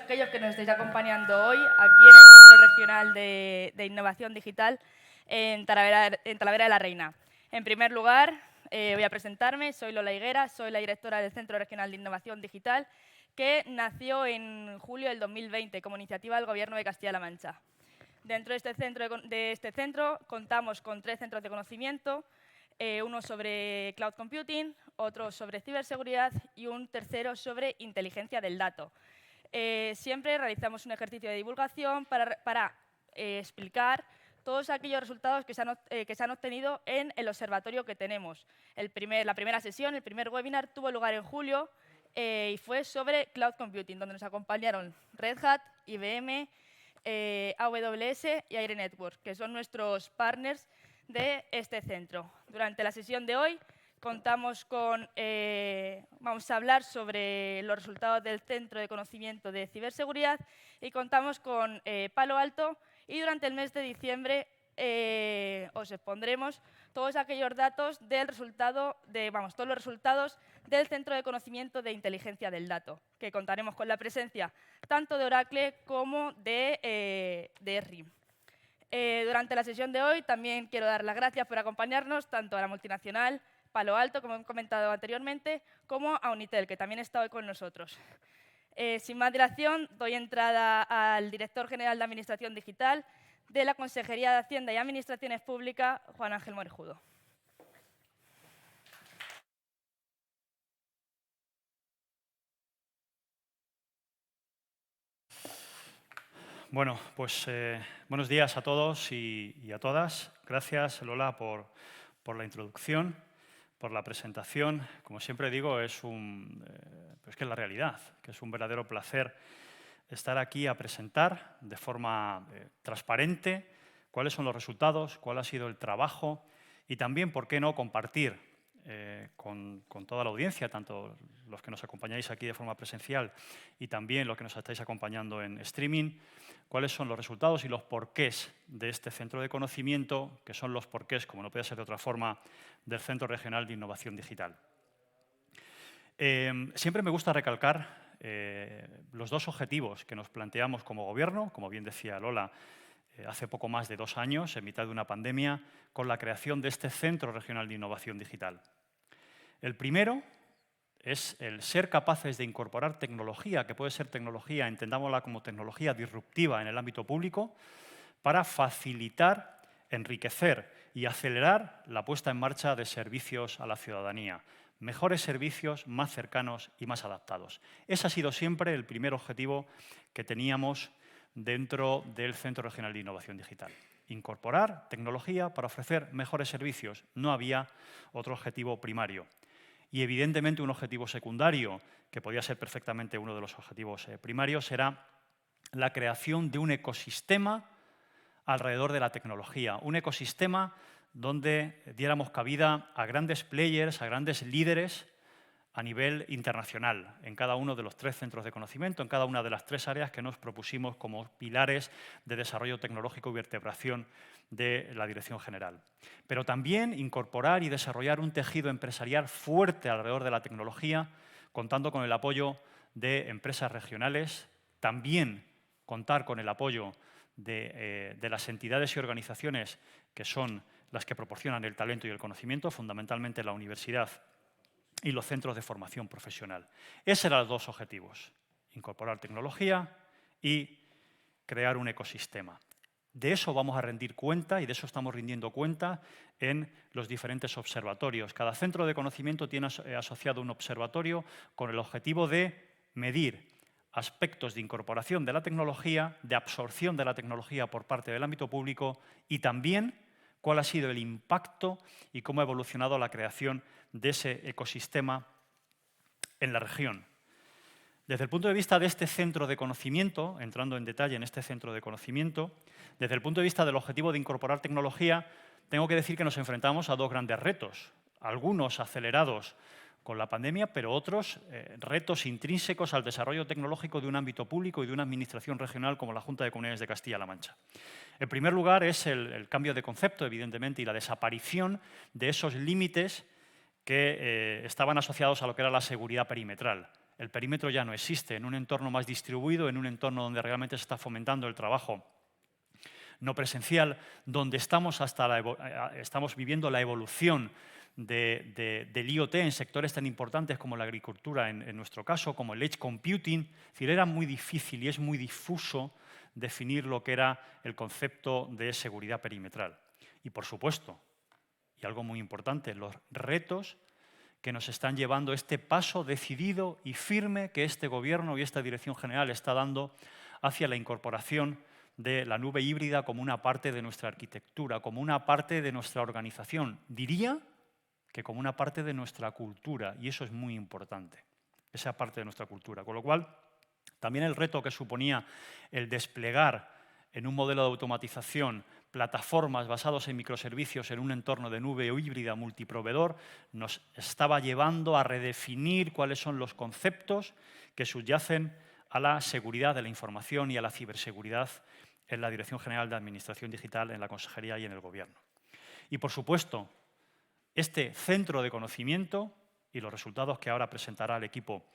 aquellos que nos estáis acompañando hoy aquí en el Centro Regional de Innovación Digital en Talavera de la Reina. En primer lugar, voy a presentarme. Soy Lola Higuera, soy la directora del Centro Regional de Innovación Digital, que nació en julio del 2020 como iniciativa del Gobierno de Castilla-La Mancha. Dentro de este centro contamos con 3 centros de conocimiento, uno sobre cloud computing, otro sobre ciberseguridad y un tercero sobre inteligencia del dato. Siempre realizamos un ejercicio de divulgación para explicar todos aquellos resultados que se han obtenido en el observatorio que tenemos. La primera sesión, el primer webinar, tuvo lugar en julio y fue sobre cloud computing, donde nos acompañaron Red Hat, IBM, AWS y Aire Network, que son nuestros partners de este centro. Durante la sesión de hoy vamos a hablar sobre los resultados del Centro de Conocimiento de Ciberseguridad y contamos con Palo Alto, y durante el mes de diciembre os expondremos todos aquellos datos todos los resultados del Centro de Conocimiento de Inteligencia del Dato, que contaremos con la presencia tanto de Oracle como de RIM. Durante la sesión de hoy también quiero dar las gracias por acompañarnos tanto a la multinacional Palo Alto, como he comentado anteriormente, como a Unitel, que también está hoy con nosotros. Sin más dilación, doy entrada al director general de Administración Digital de la Consejería de Hacienda y Administraciones Públicas, Juan Ángel Morejudo. Bueno, pues buenos días a todos y a todas. Gracias, Lola, por la introducción, por la presentación. Como siempre digo, es que es la realidad, que es un verdadero placer estar aquí a presentar de forma transparente cuáles son los resultados, cuál ha sido el trabajo y también, por qué no, compartir con toda la audiencia, tanto los que nos acompañáis aquí de forma presencial y también los que nos estáis acompañando en streaming, cuáles son los resultados y los porqués de este centro de conocimiento, que son los porqués, como no puede ser de otra forma, del Centro Regional de Innovación Digital. Siempre me gusta recalcar los 2 objetivos que nos planteamos como Gobierno, como bien decía Lola, hace poco más de 2 años, en mitad de una pandemia, con la creación de este Centro Regional de Innovación Digital. El primero es el ser capaces de incorporar tecnología, que puede ser tecnología, entendámosla como tecnología disruptiva en el ámbito público, para facilitar, enriquecer y acelerar la puesta en marcha de servicios a la ciudadanía. Mejores servicios, más cercanos y más adaptados. Ese ha sido siempre el primer objetivo que teníamos dentro del Centro Regional de Innovación Digital. Incorporar tecnología para ofrecer mejores servicios. No había otro objetivo primario. Y, evidentemente, un objetivo secundario, que podía ser perfectamente uno de los objetivos primarios, era la creación de un ecosistema alrededor de la tecnología. Un ecosistema donde diéramos cabida a grandes players, a grandes líderes a nivel internacional, en cada uno de los 3 centros de conocimiento, en cada una de las 3 áreas que nos propusimos como pilares de desarrollo tecnológico y vertebración de la Dirección General. Pero también incorporar y desarrollar un tejido empresarial fuerte alrededor de la tecnología, contando con el apoyo de empresas regionales, también contar con el apoyo de las entidades y organizaciones que son las que proporcionan el talento y el conocimiento, fundamentalmente la universidad y los centros de formación profesional. Esos eran los 2 objetivos, incorporar tecnología y crear un ecosistema. De eso vamos a rendir cuenta y de eso estamos rindiendo cuenta en los diferentes observatorios. Cada centro de conocimiento tiene asociado un observatorio con el objetivo de medir aspectos de incorporación de la tecnología, de absorción de la tecnología por parte del ámbito público y también cuál ha sido el impacto y cómo ha evolucionado la creación de ese ecosistema en la región. Desde el punto de vista de este centro de conocimiento, entrando en detalle en este centro de conocimiento, desde el punto de vista del objetivo de incorporar tecnología, tengo que decir que nos enfrentamos a 2 grandes retos, algunos acelerados con la pandemia, pero otros retos intrínsecos al desarrollo tecnológico de un ámbito público y de una administración regional como la Junta de Comunidades de Castilla-La Mancha. En primer lugar es el cambio de concepto, evidentemente, y la desaparición de esos límites que estaban asociados a lo que era la seguridad perimetral. El perímetro ya no existe. En un entorno más distribuido, en un entorno donde realmente se está fomentando el trabajo no presencial, donde estamos viviendo la evolución del IoT en sectores tan importantes como la agricultura, en nuestro caso, como el edge computing. Es decir, era muy difícil y es muy difuso definir lo que era el concepto de seguridad perimetral. Y, por supuesto, y algo muy importante, los retos que nos están llevando este paso decidido y firme que este Gobierno y esta Dirección General está dando hacia la incorporación de la nube híbrida como una parte de nuestra arquitectura, como una parte de nuestra organización. Diría que como una parte de nuestra cultura, y eso es muy importante, esa parte de nuestra cultura. Con lo cual, también el reto que suponía el desplegar en un modelo de automatización plataformas basadas en microservicios en un entorno de nube o híbrida multiproveedor nos estaba llevando a redefinir cuáles son los conceptos que subyacen a la seguridad de la información y a la ciberseguridad en la Dirección General de Administración Digital, en la Consejería y en el Gobierno. Y, por supuesto, este centro de conocimiento y los resultados que ahora presentará el equipo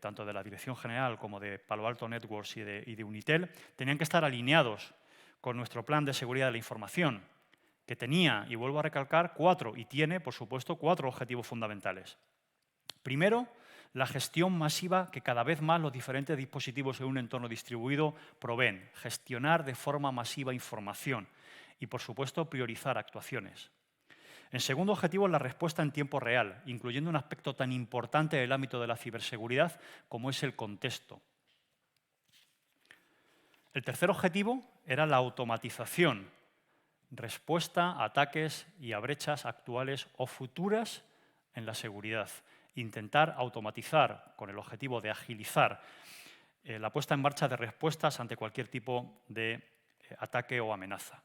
tanto de la Dirección General como de Palo Alto Networks y de Unitel, tenían que estar alineados con nuestro plan de seguridad de la información, que tenía, y vuelvo a recalcar, tiene, por supuesto, 4 objetivos fundamentales. Primero, la gestión masiva que cada vez más los diferentes dispositivos en un entorno distribuido proveen, gestionar de forma masiva información y, por supuesto, priorizar actuaciones. En segundo objetivo, la respuesta en tiempo real, incluyendo un aspecto tan importante del ámbito de la ciberseguridad como es el contexto. El tercer objetivo era la automatización, respuesta a ataques y a brechas actuales o futuras en la seguridad. Intentar automatizar con el objetivo de agilizar la puesta en marcha de respuestas ante cualquier tipo de ataque o amenaza.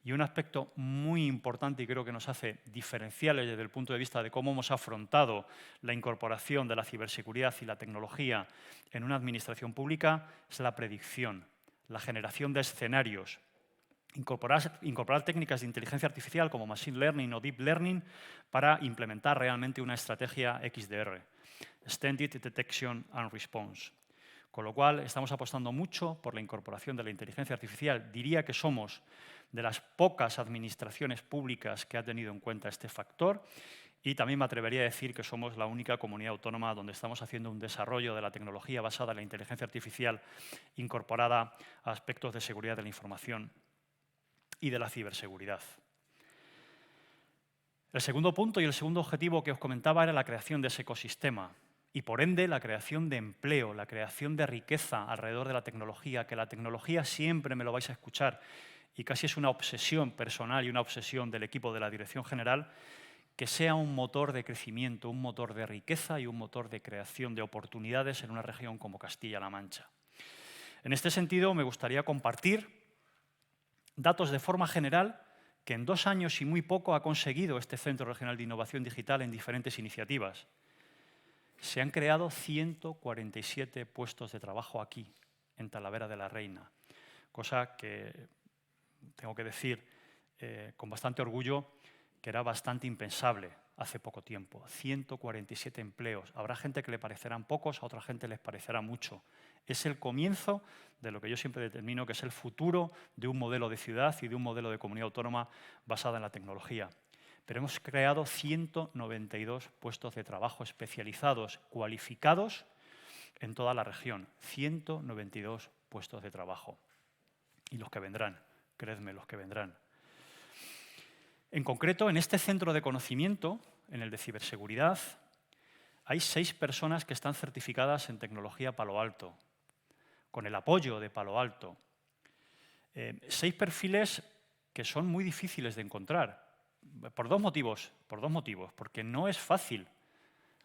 Y un aspecto muy importante y creo que nos hace diferenciales desde el punto de vista de cómo hemos afrontado la incorporación de la ciberseguridad y la tecnología en una administración pública es la predicción, la generación de escenarios, incorporar técnicas de inteligencia artificial como Machine Learning o Deep Learning para implementar realmente una estrategia XDR, Extended Detection and Response. Con lo cual, estamos apostando mucho por la incorporación de la inteligencia artificial. Diría que somos de las pocas administraciones públicas que ha tenido en cuenta este factor y también me atrevería a decir que somos la única comunidad autónoma donde estamos haciendo un desarrollo de la tecnología basada en la inteligencia artificial incorporada a aspectos de seguridad de la información y de la ciberseguridad. El segundo punto y el segundo objetivo que os comentaba era la creación de ese ecosistema y, por ende, la creación de empleo, la creación de riqueza alrededor de la tecnología, que la tecnología siempre me lo vais a escuchar y casi es una obsesión personal y una obsesión del equipo de la Dirección General, que sea un motor de crecimiento, un motor de riqueza y un motor de creación de oportunidades en una región como Castilla-La Mancha. En este sentido, me gustaría compartir datos de forma general que en 2 años y muy poco ha conseguido este Centro Regional de Innovación Digital en diferentes iniciativas. Se han creado 147 puestos de trabajo aquí, en Talavera de la Reina, cosa que tengo que decir con bastante orgullo que era bastante impensable hace poco tiempo. 147 empleos. Habrá gente que le parecerán pocos, a otra gente les parecerá mucho. Es el comienzo de lo que yo siempre determino que es el futuro de un modelo de ciudad y de un modelo de comunidad autónoma basada en la tecnología. Pero hemos creado 192 puestos de trabajo especializados, cualificados en toda la región. 192 puestos de trabajo. Y los que vendrán, creedme, los que vendrán. En concreto, en este centro de conocimiento, en el de ciberseguridad, hay 6 personas que están certificadas en tecnología Palo Alto, con el apoyo de Palo Alto. 6 perfiles que son muy difíciles de encontrar, por dos motivos. Porque no es fácil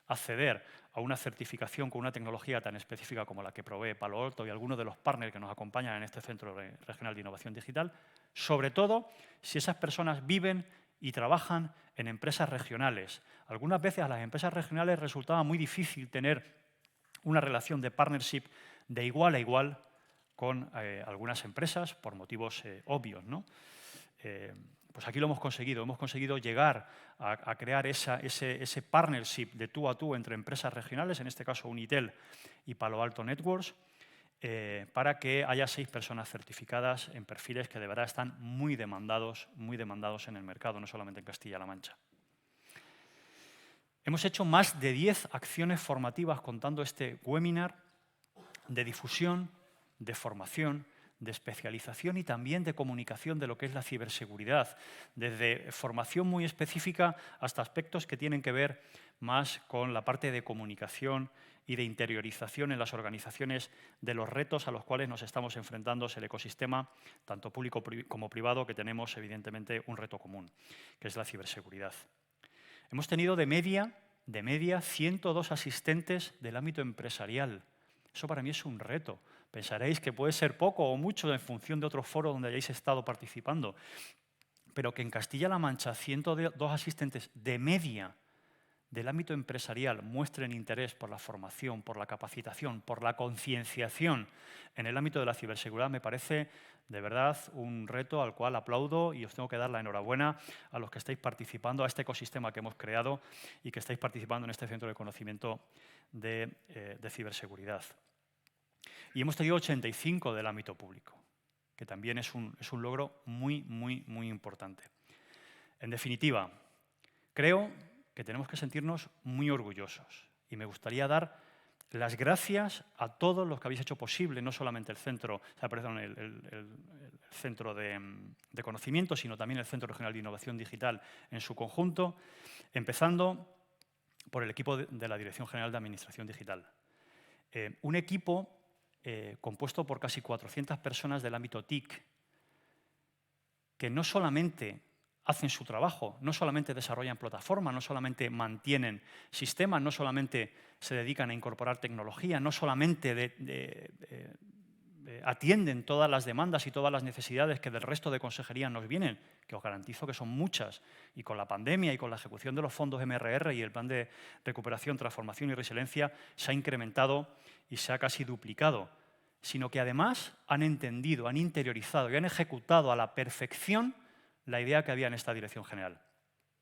acceder a una certificación con una tecnología tan específica como la que provee Palo Alto y algunos de los partners que nos acompañan en este Centro Regional de Innovación Digital, sobre todo si esas personas viven y trabajan en empresas regionales. Algunas veces a las empresas regionales resultaba muy difícil tener una relación de partnership de igual a igual con algunas empresas por motivos obvios, ¿no? Pues aquí lo hemos conseguido llegar a crear ese partnership de tú a tú entre empresas regionales, en este caso Unitel y Palo Alto Networks, para que haya 6 personas certificadas en perfiles que de verdad están muy demandados en el mercado, no solamente en Castilla-La Mancha. Hemos hecho más de 10 acciones formativas contando este webinar de difusión, de formación, de especialización y también de comunicación de lo que es la ciberseguridad, desde formación muy específica hasta aspectos que tienen que ver más con la parte de comunicación y de interiorización en las organizaciones de los retos a los cuales nos estamos enfrentando el ecosistema, tanto público como privado, que tenemos evidentemente un reto común, que es la ciberseguridad. Hemos tenido de media 102 asistentes del ámbito empresarial. Eso para mí es un reto. Pensaréis que puede ser poco o mucho en función de otros foros donde hayáis estado participando, pero que en Castilla-La Mancha 102 asistentes de media del ámbito empresarial muestren interés por la formación, por la capacitación, por la concienciación en el ámbito de la ciberseguridad me parece de verdad un reto al cual aplaudo y os tengo que dar la enhorabuena a los que estáis participando, a este ecosistema que hemos creado y que estáis participando en este centro de conocimiento de ciberseguridad. Y hemos tenido 85 del ámbito público, que también es un logro muy importante. En definitiva, creo que tenemos que sentirnos muy orgullosos y me gustaría dar las gracias a todos los que habéis hecho posible, no solamente el centro de conocimiento, sino también el Centro Regional de Innovación Digital en su conjunto, empezando por el equipo de la Dirección General de Administración Digital. Un equipo compuesto por casi 400 personas del ámbito TIC, que no solamente hacen su trabajo, no solamente desarrollan plataformas, no solamente mantienen sistemas, no solamente se dedican a incorporar tecnología, no solamente atienden todas las demandas y todas las necesidades que del resto de consejerías nos vienen, que os garantizo que son muchas, y con la pandemia y con la ejecución de los fondos MRR y el Plan de Recuperación, Transformación y Resiliencia se ha incrementado y se ha casi duplicado, sino que además han entendido, han interiorizado y han ejecutado a la perfección la idea que había en esta dirección general.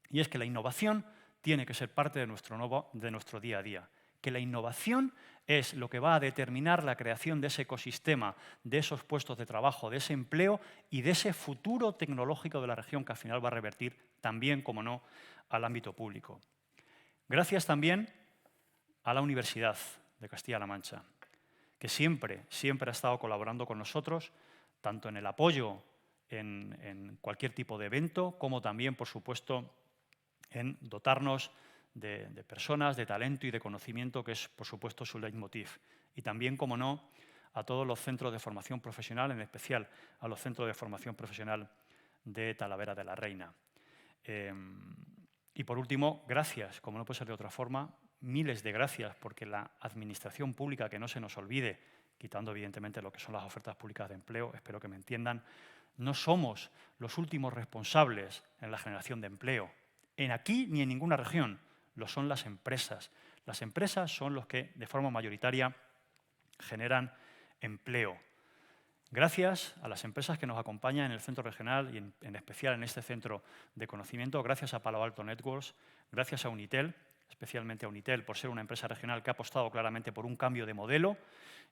Y es que la innovación tiene que ser parte de nuestro día a día. Que la innovación es lo que va a determinar la creación de ese ecosistema, de esos puestos de trabajo, de ese empleo y de ese futuro tecnológico de la región que al final va a revertir también, como no, al ámbito público. Gracias también a la Universidad de Castilla-La Mancha, que siempre ha estado colaborando con nosotros, tanto en el apoyo en cualquier tipo de evento, como también, por supuesto, en dotarnos de personas, de talento y de conocimiento, que es, por supuesto, su leitmotiv. Y también, como no, a todos los centros de formación profesional, en especial a los centros de formación profesional de Talavera de la Reina. Y, por último, gracias, como no puede ser de otra forma, miles de gracias, porque la administración pública, que no se nos olvide, quitando evidentemente lo que son las ofertas públicas de empleo, espero que me entiendan, no somos los últimos responsables en la generación de empleo, en aquí ni en ninguna región, lo son las empresas. Las empresas son los que, de forma mayoritaria, generan empleo. Gracias a las empresas que nos acompañan en el centro regional y en especial en este centro de conocimiento, gracias a Palo Alto Networks, gracias a Unitel, especialmente a Unitel, por ser una empresa regional que ha apostado claramente por un cambio de modelo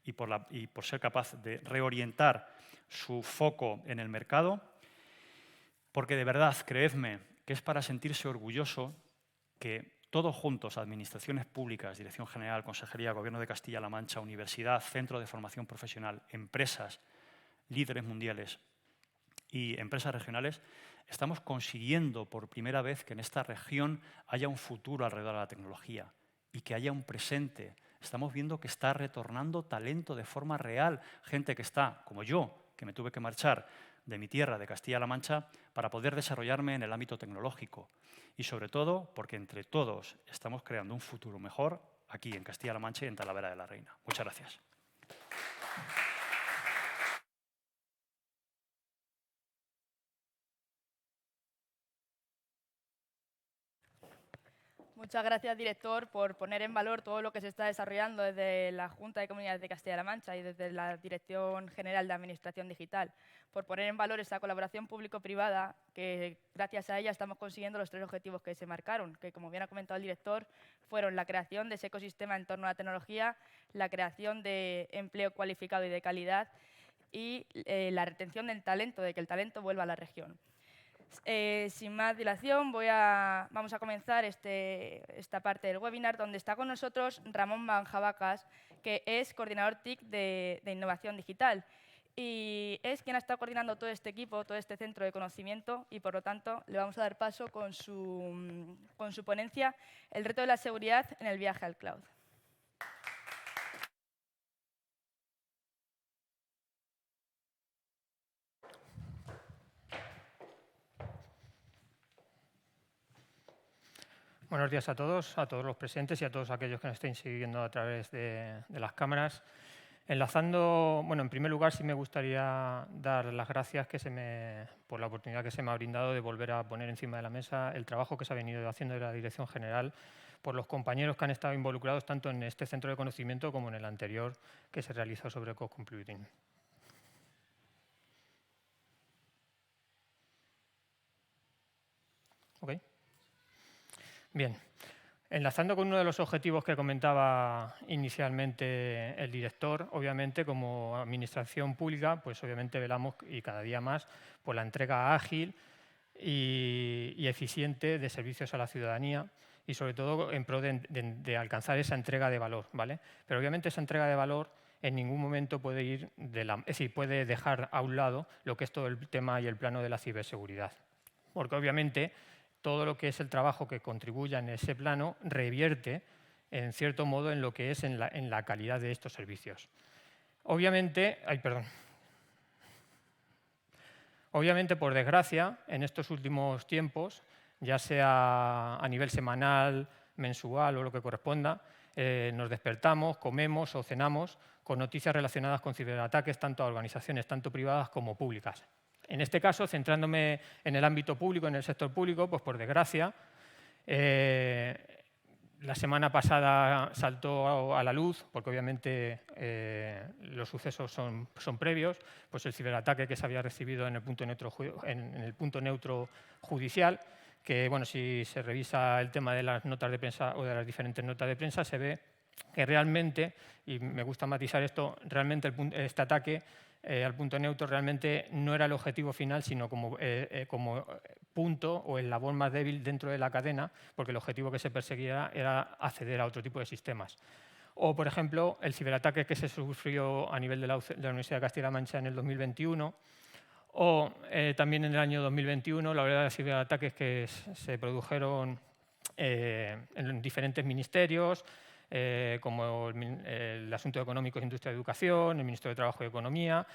y por ser capaz de reorientar su foco en el mercado, porque de verdad, creedme, que es para sentirse orgulloso que todos juntos, administraciones públicas, Dirección General, Consejería, Gobierno de Castilla-La Mancha, Universidad, Centro de Formación Profesional, empresas, líderes mundiales y empresas regionales, estamos consiguiendo por primera vez que en esta región haya un futuro alrededor de la tecnología y que haya un presente. Estamos viendo que está retornando talento de forma real, gente que está, como yo, que me tuve que marchar de mi tierra, de Castilla-La Mancha, para poder desarrollarme en el ámbito tecnológico. Y sobre todo, porque entre todos estamos creando un futuro mejor aquí en Castilla-La Mancha y en Talavera de la Reina. Muchas gracias. Muchas gracias, director, por poner en valor todo lo que se está desarrollando desde la Junta de Comunidades de Castilla-La Mancha y desde la Dirección General de Administración Digital, por poner en valor esa colaboración público-privada que gracias a ella estamos consiguiendo los 3 objetivos que se marcaron, que como bien ha comentado el director, fueron la creación de ese ecosistema en torno a la tecnología, la creación de empleo cualificado y de calidad y la retención del talento, de que el talento vuelva a la región. Sin más dilación, vamos a comenzar esta parte del webinar, donde está con nosotros Ramón Manjabacas, que es coordinador TIC de innovación digital. Y es quien ha estado coordinando todo este equipo, todo este centro de conocimiento, y por lo tanto le vamos a dar paso con su ponencia, El reto de la seguridad en el viaje al cloud. Buenos días a todos los presentes y a todos aquellos que nos estén siguiendo a través de las cámaras. Enlazando, bueno, en primer lugar sí me gustaría dar las gracias por la oportunidad que se me ha brindado de volver a poner encima de la mesa el trabajo que se ha venido haciendo de la Dirección General por los compañeros que han estado involucrados tanto en este centro de conocimiento como en el anterior que se realizó sobre co-computing. ¿Okay? Bien, enlazando con uno de los objetivos que comentaba inicialmente el director, obviamente como administración pública, pues obviamente velamos y cada día más por la entrega ágil y eficiente de servicios a la ciudadanía y sobre todo en pro de alcanzar esa entrega de valor, ¿vale? Pero obviamente esa entrega de valor en ningún momento puede puede dejar a un lado lo que es todo el tema y el plano de la ciberseguridad, porque obviamente todo lo que es el trabajo que contribuya en ese plano revierte, en cierto modo, en lo que es en la calidad de estos servicios. Obviamente, por desgracia, en estos últimos tiempos, ya sea a nivel semanal, mensual o lo que corresponda, nos despertamos, comemos o cenamos con noticias relacionadas con ciberataques tanto a organizaciones tanto privadas como públicas. En este caso, centrándome en el ámbito público, en el sector público, pues por desgracia, la semana pasada saltó a la luz, porque obviamente los sucesos son previos, pues el ciberataque que se había recibido en el punto neutro judicial, que bueno, si se revisa el tema de las notas de prensa o de las diferentes notas de prensa, se ve que realmente, y me gusta matizar esto, realmente este ataque al punto neutro realmente no era el objetivo final, sino como punto o el labor más débil dentro de la cadena, porque el objetivo que se perseguía era acceder a otro tipo de sistemas. O, por ejemplo, el ciberataque que se sufrió a nivel de la Universidad de Castilla-La Mancha en el 2021, o también en el año 2021, la verdad de ciberataques que se produjeron en diferentes ministerios, como el Asunto Económicos, Industria y Educación, el Ministerio de Trabajo y Economía,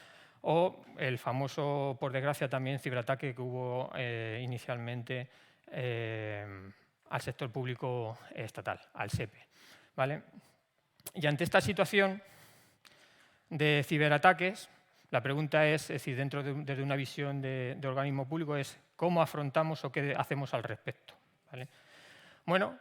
o el famoso, por desgracia, también ciberataque que hubo inicialmente al sector público estatal, al SEPE. ¿Vale? Y ante esta situación de ciberataques, la pregunta es decir, desde una visión de organismo público, es cómo afrontamos o qué hacemos al respecto. ¿Vale? Bueno,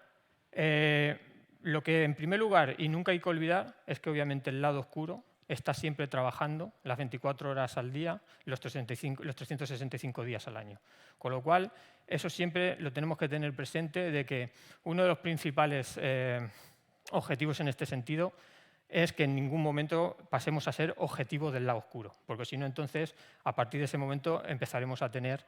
lo que en primer lugar, y nunca hay que olvidar, es que obviamente el lado oscuro está siempre trabajando las 24 horas al día, los 365 días al año. Con lo cual, eso siempre lo tenemos que tener presente, de que uno de los principales objetivos en este sentido es que en ningún momento pasemos a ser objetivo del lado oscuro, porque si no, entonces, a partir de ese momento empezaremos a tener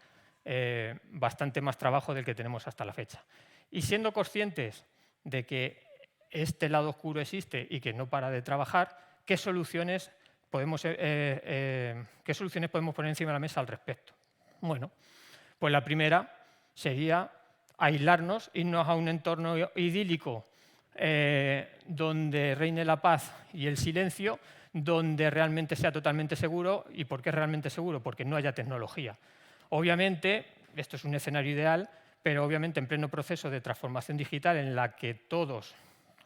bastante más trabajo del que tenemos hasta la fecha. Y siendo conscientes de que este lado oscuro existe y que no para de trabajar, ¿qué soluciones podemos poner encima de la mesa al respecto? Bueno, pues la primera sería aislarnos, irnos a un entorno idílico donde reine la paz y el silencio, donde realmente sea totalmente seguro. ¿Y por qué realmente seguro? Porque no haya tecnología. Obviamente, esto es un escenario ideal, pero obviamente en pleno proceso de transformación digital en la que todos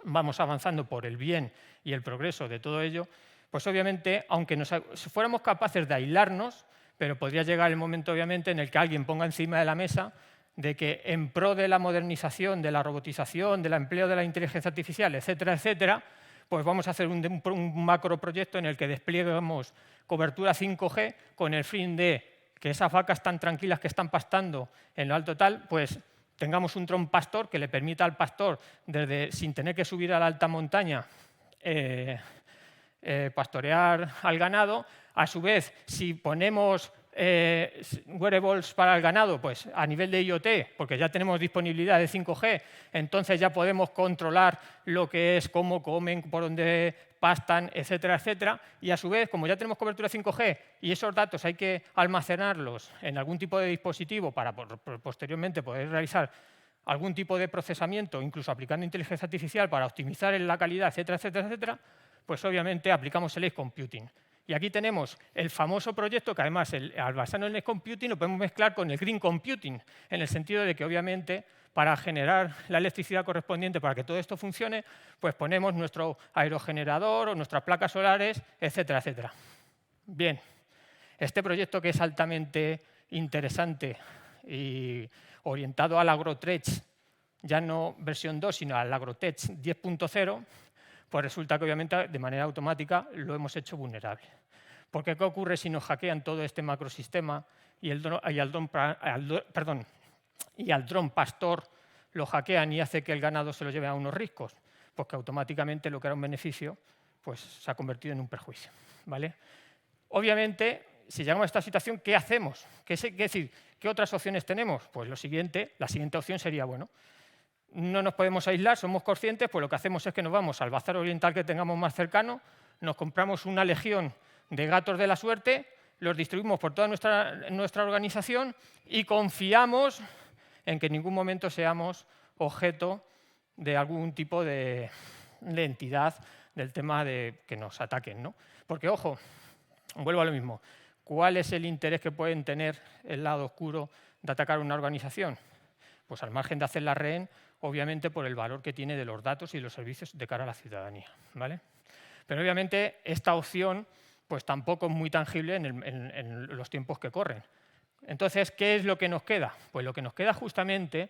vamos avanzando por el bien y el progreso de todo ello, pues obviamente, aunque fuéramos capaces de aislarnos, pero podría llegar el momento obviamente en el que alguien ponga encima de la mesa de que en pro de la modernización, de la robotización, del empleo de la inteligencia artificial, etcétera, etcétera, pues vamos a hacer un macroproyecto en el que desplieguemos cobertura 5G con el fin de que esas vacas tan tranquilas que están pastando en lo alto tal, pues tengamos un dron pastor que le permita al pastor, sin tener que subir a la alta montaña, pastorear al ganado. A su vez, si ponemos wearables para el ganado, pues a nivel de IoT, porque ya tenemos disponibilidad de 5G, entonces ya podemos controlar lo que es cómo comen, por dónde pastan, etcétera, etcétera. Y a su vez, como ya tenemos cobertura 5G y esos datos hay que almacenarlos en algún tipo de dispositivo para posteriormente poder realizar algún tipo de procesamiento, incluso aplicando inteligencia artificial para optimizar la calidad, etcétera, etcétera, etcétera, pues obviamente aplicamos el edge computing. Y aquí tenemos el famoso proyecto que además, al basarnos en el computing, lo podemos mezclar con el green computing, en el sentido de que obviamente para generar la electricidad correspondiente para que todo esto funcione, pues ponemos nuestro aerogenerador o nuestras placas solares, etcétera, etcétera. Bien, este proyecto que es altamente interesante y orientado al AgroTech, ya no versión 2, sino al AgroTech 10.0, pues resulta que obviamente de manera automática lo hemos hecho vulnerable. Porque ¿qué ocurre si nos hackean todo este macrosistema y al dron pastor lo hackean y hace que el ganado se lo lleve a unos riscos? Pues que automáticamente lo que era un beneficio pues se ha convertido en un perjuicio, ¿vale? Obviamente, si llegamos a esta situación, ¿qué hacemos? ¿Qué otras opciones tenemos? Pues la siguiente opción sería, bueno, no nos podemos aislar, somos conscientes, pues lo que hacemos es que nos vamos al bazar oriental que tengamos más cercano, nos compramos una legión de gatos de la suerte, los distribuimos por toda nuestra organización y confiamos en que en ningún momento seamos objeto de algún tipo de entidad del tema de que nos ataquen, ¿no? Porque, ojo, vuelvo a lo mismo, ¿cuál es el interés que pueden tener el lado oscuro de atacar una organización? Pues al margen de hacer la rehén, obviamente por el valor que tiene de los datos y los servicios de cara a la ciudadanía, ¿vale? Pero obviamente esta opción pues tampoco es muy tangible en los tiempos que corren. Entonces, ¿qué es lo que nos queda? Pues lo que nos queda justamente,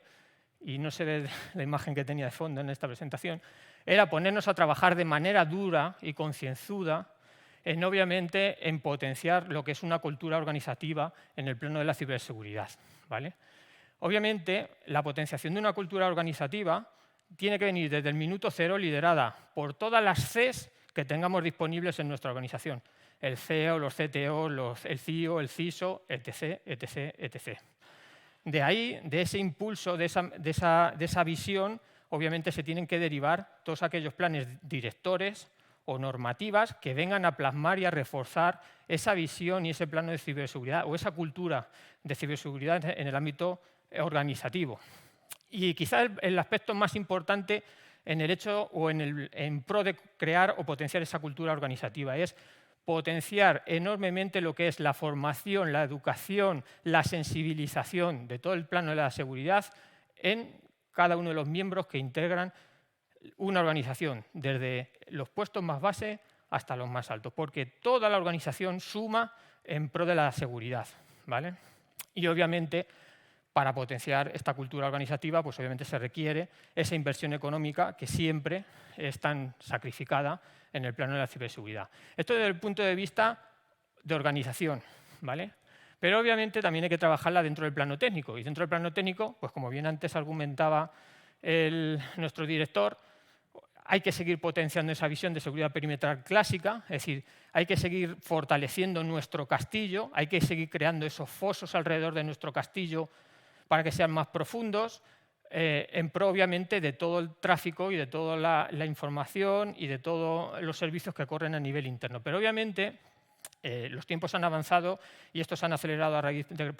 y no se ve la imagen que tenía de fondo en esta presentación, era ponernos a trabajar de manera dura y concienzuda obviamente en potenciar lo que es una cultura organizativa en el plano de la ciberseguridad, ¿vale? Obviamente, la potenciación de una cultura organizativa tiene que venir desde el minuto cero, liderada por todas las Cs que tengamos disponibles en nuestra organización. El CEO, los CTO, el CIO, el CISO, etc., etc., etc. De ahí, de ese impulso, de esa visión, obviamente se tienen que derivar todos aquellos planes directores o normativas que vengan a plasmar y a reforzar esa visión y ese plano de ciberseguridad o esa cultura de ciberseguridad en el ámbito organizativo. Y quizás el aspecto más importante en el hecho o en pro de crear o potenciar esa cultura organizativa es potenciar enormemente lo que es la formación, la educación, la sensibilización de todo el plano de la seguridad en cada uno de los miembros que integran una organización, desde los puestos más base hasta los más altos, porque toda la organización suma en pro de la seguridad, ¿vale? Y obviamente, para potenciar esta cultura organizativa, pues obviamente se requiere esa inversión económica que siempre es tan sacrificada en el plano de la ciberseguridad. Esto desde el punto de vista de organización, ¿vale? Pero obviamente también hay que trabajarla dentro del plano técnico. Y dentro del plano técnico, pues como bien antes argumentaba nuestro director, hay que seguir potenciando esa visión de seguridad perimetral clásica, es decir, hay que seguir fortaleciendo nuestro castillo, hay que seguir creando esos fosos alrededor de nuestro castillo para que sean más profundos, en pro, obviamente, de todo el tráfico y de toda la información y de todos los servicios que corren a nivel interno. Pero, obviamente, los tiempos han avanzado y estos han acelerado a raíz de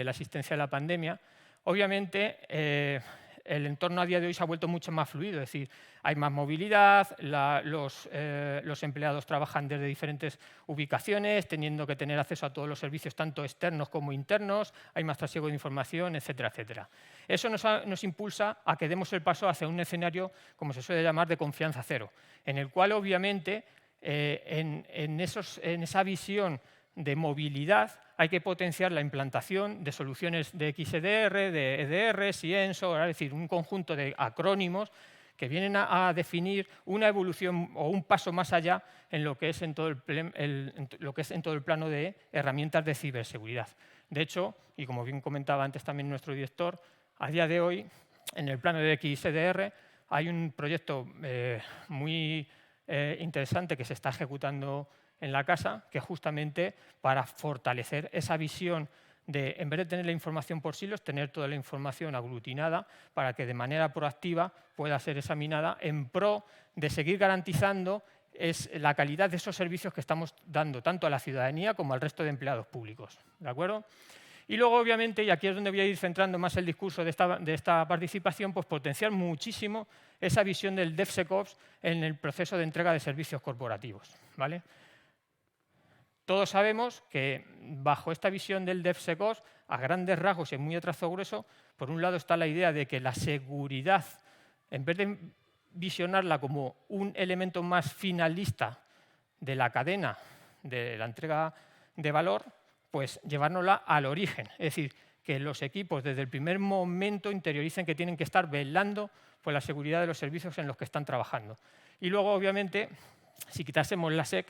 la existencia de la pandemia. Obviamente, el entorno a día de hoy se ha vuelto mucho más fluido, es decir, hay más movilidad, los empleados trabajan desde diferentes ubicaciones, teniendo que tener acceso a todos los servicios, tanto externos como internos, hay más trasiego de información, etcétera, etcétera. Eso nos impulsa a que demos el paso hacia un escenario, como se suele llamar, de confianza cero, en el cual, obviamente, en esa visión de movilidad hay que potenciar la implantación de soluciones de XDR, de EDR, SIENSO, es decir, un conjunto de acrónimos que vienen a definir una evolución o un paso más allá en lo que es en todo el plano de herramientas de ciberseguridad. De hecho, y como bien comentaba antes también nuestro director, a día de hoy, en el plano de XDR, hay un proyecto muy interesante que se está ejecutando en la casa, que es justamente para fortalecer esa visión de, en vez de tener la información por silos, tener toda la información aglutinada para que de manera proactiva pueda ser examinada en pro de seguir garantizando la calidad de esos servicios que estamos dando tanto a la ciudadanía como al resto de empleados públicos. ¿De acuerdo? Y luego, obviamente, y aquí es donde voy a ir centrando más el discurso de esta participación, pues potenciar muchísimo esa visión del DevSecOps en el proceso de entrega de servicios corporativos, ¿vale? Todos sabemos que bajo esta visión del DevSecOps, a grandes rasgos y muy a trazo grueso, por un lado está la idea de que la seguridad, en vez de visionarla como un elemento más finalista de la cadena de la entrega de valor, pues llevárnosla al origen. Es decir, que los equipos desde el primer momento interioricen que tienen que estar velando por la seguridad de los servicios en los que están trabajando. Y luego, obviamente, si quitásemos la SEC,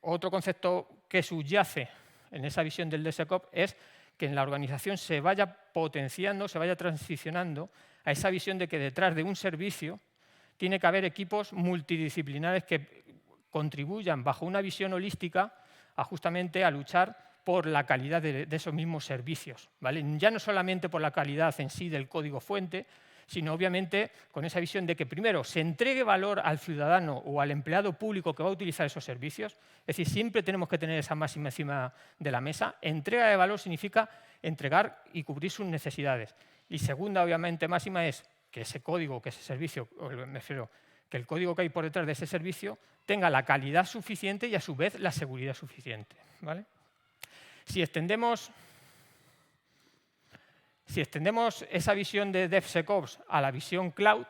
otro concepto que subyace en esa visión del DevSecOps es que en la organización se vaya potenciando, se vaya transicionando a esa visión de que detrás de un servicio tiene que haber equipos multidisciplinares que contribuyan bajo una visión holística justamente a luchar por la calidad de esos mismos servicios, ¿vale? Ya no solamente por la calidad en sí del código fuente, sino obviamente con esa visión de que primero se entregue valor al ciudadano o al empleado público que va a utilizar esos servicios. Es decir, siempre tenemos que tener esa máxima encima de la mesa. Entrega de valor significa entregar y cubrir sus necesidades. Y segunda, obviamente, máxima es que ese código, que ese servicio, me refiero, que el código que hay por detrás de ese servicio tenga la calidad suficiente y a su vez la seguridad suficiente, ¿vale? Si extendemos esa visión de DevSecOps a la visión cloud,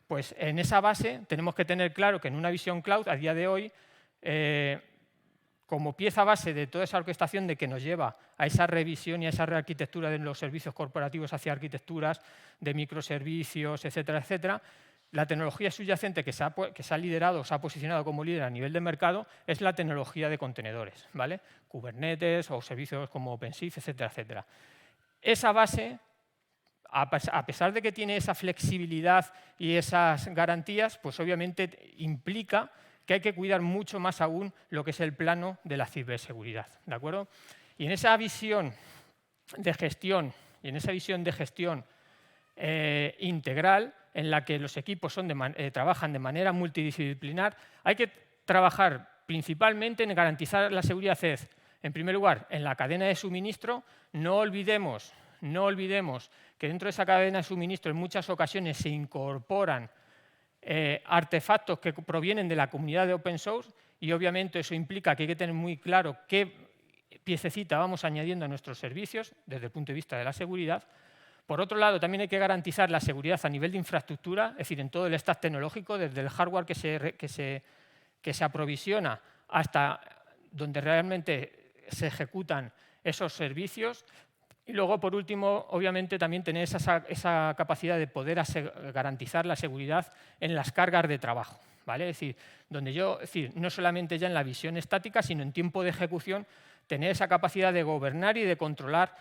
pues en esa base tenemos que tener claro que en una visión cloud, a día de hoy, como pieza base de toda esa orquestación de que nos lleva a esa revisión y a esa rearquitectura de los servicios corporativos hacia arquitecturas de microservicios, etcétera, etcétera, la tecnología subyacente que se ha liderado, se ha posicionado como líder a nivel de mercado, es la tecnología de contenedores, ¿vale? Kubernetes o servicios como OpenShift, etcétera, etcétera. Esa base, a pesar de que tiene esa flexibilidad y esas garantías, pues obviamente implica que hay que cuidar mucho más aún lo que es el plano de la ciberseguridad, ¿de acuerdo? Y en esa visión de gestión integral, en la que los equipos trabajan de manera multidisciplinar, hay que trabajar principalmente en garantizar la seguridad. En primer lugar, en la cadena de suministro. No olvidemos que dentro de esa cadena de suministro en muchas ocasiones se incorporan artefactos que provienen de la comunidad de open source y obviamente eso implica que hay que tener muy claro qué piececita vamos añadiendo a nuestros servicios desde el punto de vista de la seguridad. Por otro lado, también hay que garantizar la seguridad a nivel de infraestructura, es decir, en todo el stack tecnológico, desde el hardware que se aprovisiona hasta donde realmente se ejecutan esos servicios. Y luego, por último, obviamente también tener esa capacidad de poder garantizar la seguridad en las cargas de trabajo, ¿vale? Es decir, no solamente ya en la visión estática, sino en tiempo de ejecución, tener esa capacidad de gobernar y de controlar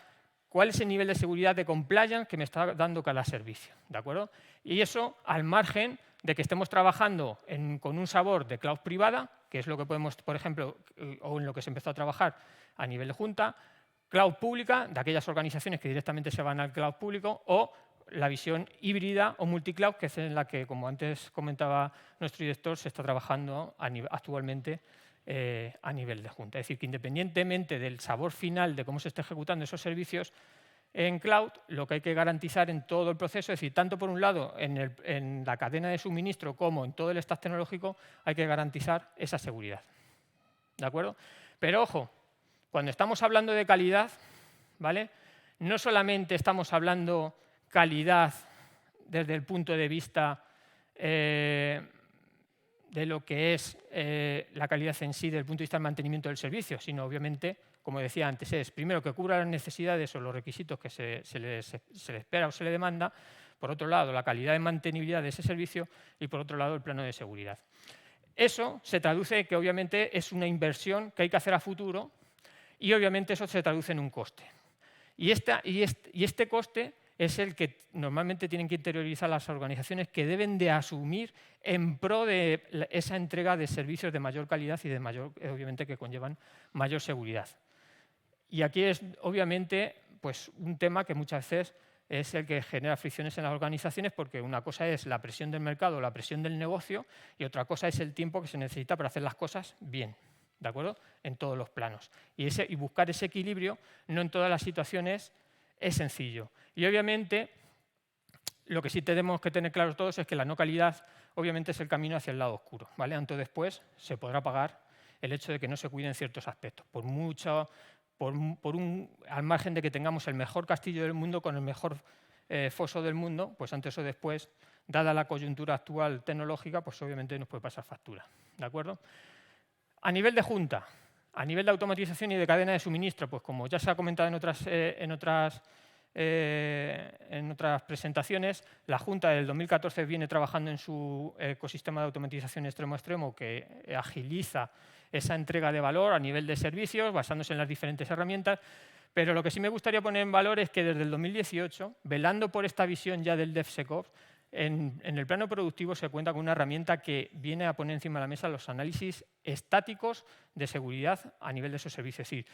cuál es el nivel de seguridad de compliance que me está dando cada servicio, ¿de acuerdo? Y eso al margen de que estemos trabajando con un sabor de cloud privada, que es lo que podemos, por ejemplo, o en lo que se empezó a trabajar a nivel de junta, cloud pública, de aquellas organizaciones que directamente se van al cloud público, o la visión híbrida o multicloud, que es en la que, como antes comentaba nuestro director, se está trabajando actualmente a nivel de junta. Es decir, que independientemente del sabor final de cómo se esté ejecutando esos servicios en cloud, lo que hay que garantizar en todo el proceso, es decir, tanto por un lado en la cadena de suministro como en todo el stack tecnológico, hay que garantizar esa seguridad. ¿De acuerdo? Pero ojo, cuando estamos hablando de calidad, ¿vale? No solamente estamos hablando calidad desde el punto de vista de lo que es la calidad en sí, desde el punto de vista del mantenimiento del servicio, sino obviamente, como decía antes, es primero que cubra las necesidades o los requisitos que se le espera o se le demanda, por otro lado, la calidad de mantenibilidad de ese servicio y, por otro lado, el plano de seguridad. Eso se traduce en que, obviamente, es una inversión que hay que hacer a futuro y, obviamente, eso se traduce en un coste. Y este coste es el que normalmente tienen que interiorizar las organizaciones, que deben de asumir en pro de esa entrega de servicios de mayor calidad y de mayor, obviamente, que conllevan mayor seguridad. Y aquí es, obviamente, pues, un tema que muchas veces es el que genera fricciones en las organizaciones, porque una cosa es la presión del mercado, la presión del negocio, y otra cosa es el tiempo que se necesita para hacer las cosas bien, ¿de acuerdo? En todos los planos. Y buscar ese equilibrio no en todas las situaciones es sencillo. Y obviamente, lo que sí tenemos que tener claro todos es que la no calidad, obviamente, es el camino hacia el lado oscuro, ¿vale? Antes o después se podrá pagar el hecho de que no se cuiden ciertos aspectos, al margen de que tengamos el mejor castillo del mundo con el mejor foso del mundo, pues antes o después, dada la coyuntura actual tecnológica, pues obviamente nos puede pasar factura, ¿de acuerdo? A nivel de junta, a nivel de automatización y de cadena de suministro, pues como ya se ha comentado en otras presentaciones, la Junta del 2014 viene trabajando en su ecosistema de automatización extremo a extremo, que agiliza esa entrega de valor a nivel de servicios, basándose en las diferentes herramientas. Pero lo que sí me gustaría poner en valor es que desde el 2018, velando por esta visión ya del DevSecOps, en el plano productivo se cuenta con una herramienta que viene a poner encima de la mesa los análisis estáticos de seguridad a nivel de esos servicios. Es decir,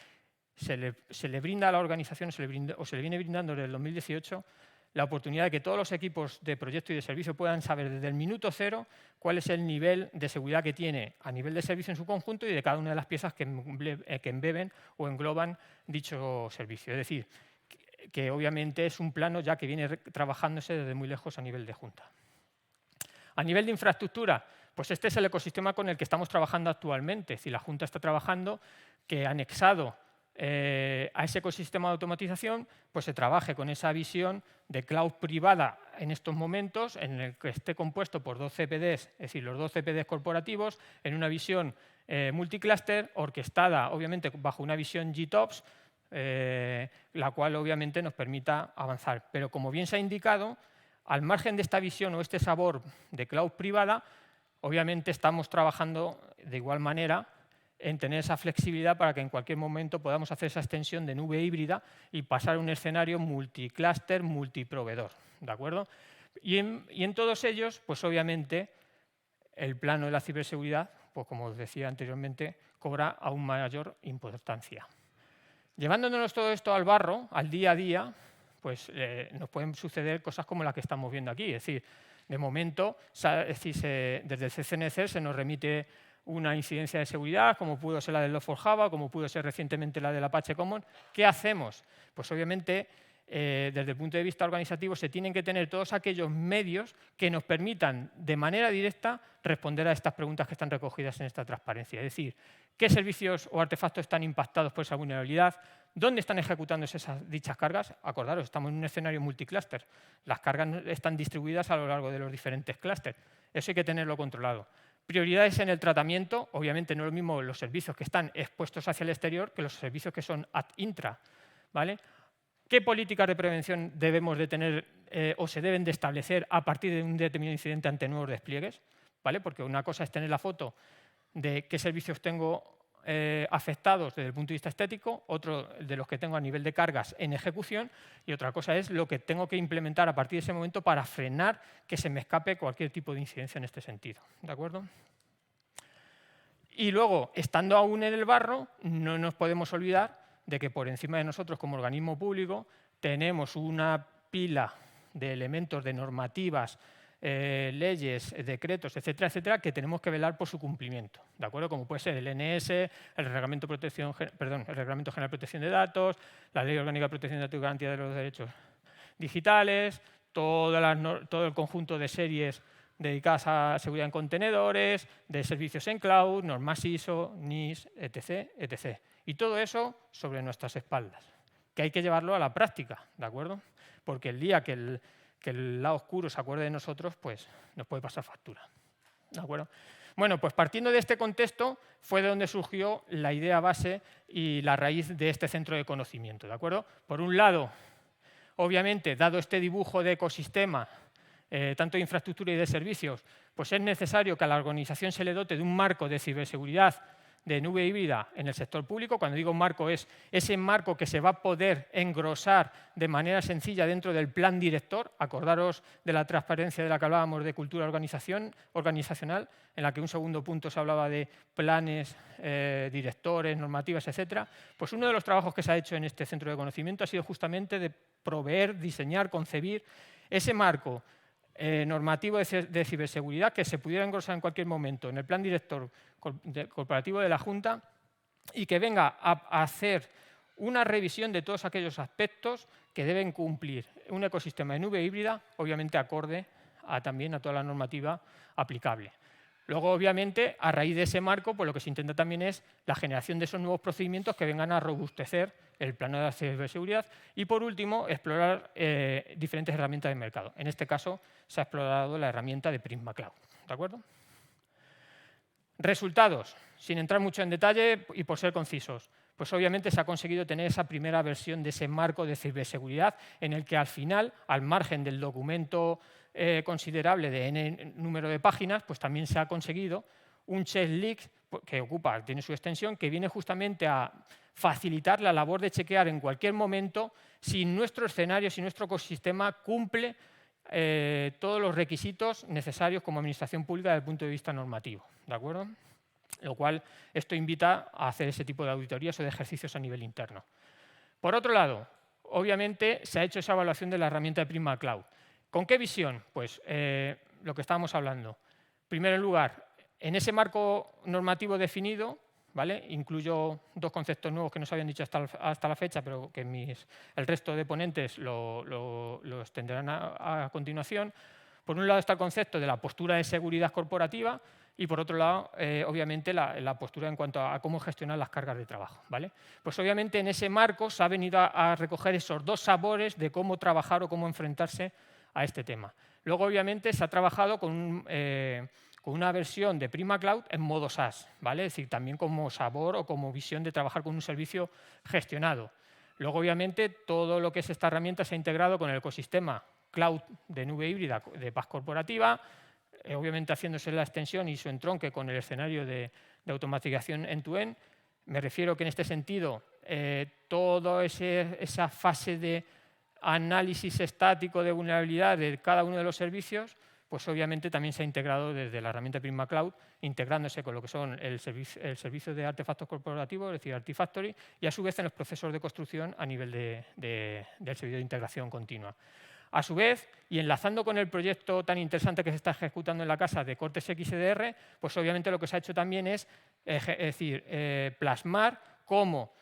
se le brinda a la organización, se le viene brindando desde el 2018 la oportunidad de que todos los equipos de proyecto y de servicio puedan saber desde el minuto cero cuál es el nivel de seguridad que tiene a nivel de servicio en su conjunto y de cada una de las piezas que embeben o engloban dicho servicio. Es decir, que obviamente es un plano ya que viene trabajándose desde muy lejos a nivel de junta. A nivel de infraestructura, pues este es el ecosistema con el que estamos trabajando actualmente. Es decir, la Junta está trabajando que anexado a ese ecosistema de automatización, pues se trabaje con esa visión de cloud privada en estos momentos, en el que esté compuesto por 2 CPDs, es decir, los 2 CPDs corporativos, en una visión multicluster, orquestada obviamente bajo una visión GTOPS, la cual obviamente nos permita avanzar. Pero como bien se ha indicado, al margen de esta visión o este sabor de cloud privada, obviamente estamos trabajando de igual manera en tener esa flexibilidad para que en cualquier momento podamos hacer esa extensión de nube híbrida y pasar a un escenario multicluster, multiproveedor, ¿de acuerdo? Y en todos ellos, pues obviamente, el plano de la ciberseguridad, pues como os decía anteriormente, cobra aún mayor importancia. Llevándonos todo esto al barro, al día a día, pues nos pueden suceder cosas como las que estamos viendo aquí. Es decir, de momento, desde el CCNCER se nos remite una incidencia de seguridad, como pudo ser la del Log4j, como pudo ser recientemente la del Apache Common. ¿Qué hacemos? Pues obviamente, desde el punto de vista organizativo, se tienen que tener todos aquellos medios que nos permitan, de manera directa, responder a estas preguntas que están recogidas en esta transparencia. Es decir, ¿qué servicios o artefactos están impactados por esa vulnerabilidad? ¿Dónde están ejecutándose dichas cargas? Acordaros, estamos en un escenario multicluster. Las cargas están distribuidas a lo largo de los diferentes clústeres. Eso hay que tenerlo controlado. Prioridades en el tratamiento, obviamente no es lo mismo los servicios que están expuestos hacia el exterior que los servicios que son ad intra, ¿vale? ¿Qué políticas de prevención debemos de tener o se deben de establecer a partir de un determinado incidente ante nuevos despliegues? ¿Vale? Porque una cosa es tener la foto de qué servicios tengo afectados desde el punto de vista estético, otro de los que tengo a nivel de cargas en ejecución, y otra cosa es lo que tengo que implementar a partir de ese momento para frenar que se me escape cualquier tipo de incidencia en este sentido. ¿De acuerdo? Y luego, estando aún en el barro, no nos podemos olvidar de que por encima de nosotros como organismo público tenemos una pila de elementos, de normativas, leyes, decretos, etcétera, etcétera, que tenemos que velar por su cumplimiento, ¿de acuerdo? Como puede ser el NS, el Reglamento General de Protección de Datos, la Ley Orgánica de Protección de Datos y Garantía de los Derechos Digitales, todo el conjunto de series dedicadas a seguridad en contenedores, de servicios en cloud, normas ISO, NIS, etc., etc. Y todo eso sobre nuestras espaldas, que hay que llevarlo a la práctica, ¿de acuerdo? Porque el día que el lado oscuro se acuerde de nosotros, pues nos puede pasar factura. ¿De acuerdo? Bueno, pues partiendo de este contexto fue de donde surgió la idea base y la raíz de este centro de conocimiento, ¿de acuerdo? Por un lado, obviamente, dado este dibujo de ecosistema, tanto de infraestructura y de servicios, pues es necesario que a la organización se le dote de un marco de ciberseguridad de nube híbrida en el sector público. Cuando digo marco, es ese marco que se va a poder engrosar de manera sencilla dentro del plan director. Acordaros de la transparencia de la que hablábamos de cultura organizacional, en la que un segundo punto se hablaba de planes, directores, normativas, etcétera. Pues uno de los trabajos que se ha hecho en este centro de conocimiento ha sido justamente de proveer, diseñar, concebir ese marco normativo de ciberseguridad que se pudiera engrosar en cualquier momento en el plan director corporativo de la Junta y que venga a hacer una revisión de todos aquellos aspectos que deben cumplir un ecosistema de nube híbrida, obviamente acorde también a toda la normativa aplicable. Luego, obviamente, a raíz de ese marco, pues lo que se intenta también es la generación de esos nuevos procedimientos que vengan a robustecer el plano de la ciberseguridad y, por último, explorar diferentes herramientas de mercado. En este caso, se ha explorado la herramienta de Prisma Cloud. ¿De acuerdo? Resultados, sin entrar mucho en detalle y por ser concisos. Pues obviamente se ha conseguido tener esa primera versión de ese marco de ciberseguridad en el que al final, al margen del documento considerable de N número de páginas, pues también se ha conseguido un checklist que tiene su extensión, que viene justamente a facilitar la labor de chequear en cualquier momento si nuestro escenario, si nuestro ecosistema cumple todos los requisitos necesarios como administración pública desde el punto de vista normativo. ¿De acuerdo? Lo cual esto invita a hacer ese tipo de auditorías o de ejercicios a nivel interno. Por otro lado, obviamente se ha hecho esa evaluación de la herramienta de Prisma Cloud. ¿Con qué visión? Pues lo que estábamos hablando. Primero lugar, en ese marco normativo definido, ¿vale? Incluyo dos conceptos nuevos que no se habían dicho hasta la fecha, pero que el resto de ponentes lo extenderán a continuación. Por un lado está el concepto de la postura de seguridad corporativa y por otro lado, obviamente, la postura en cuanto a cómo gestionar las cargas de trabajo, ¿vale? Pues obviamente en ese marco se ha venido a recoger esos dos sabores de cómo trabajar o cómo enfrentarse a este tema. Luego, obviamente, se ha trabajado con una versión de Prisma Cloud en modo SaaS, ¿vale? Es decir, también como sabor o como visión de trabajar con un servicio gestionado. Luego, obviamente, todo lo que es esta herramienta se ha integrado con el ecosistema cloud de nube híbrida de paz corporativa, obviamente haciéndose la extensión y su entronque con el escenario de automatización end-to-end. Me refiero que en este sentido, toda esa fase de análisis estático de vulnerabilidad de cada uno de los servicios, pues obviamente también se ha integrado desde la herramienta Prisma Cloud, integrándose con lo que son el servicio de artefactos corporativos, es decir, Artifactory, y a su vez en los procesos de construcción a nivel del servicio de integración continua. A su vez, y enlazando con el proyecto tan interesante que se está ejecutando en la casa de Cortex XDR, pues obviamente lo que se ha hecho también es plasmar cómo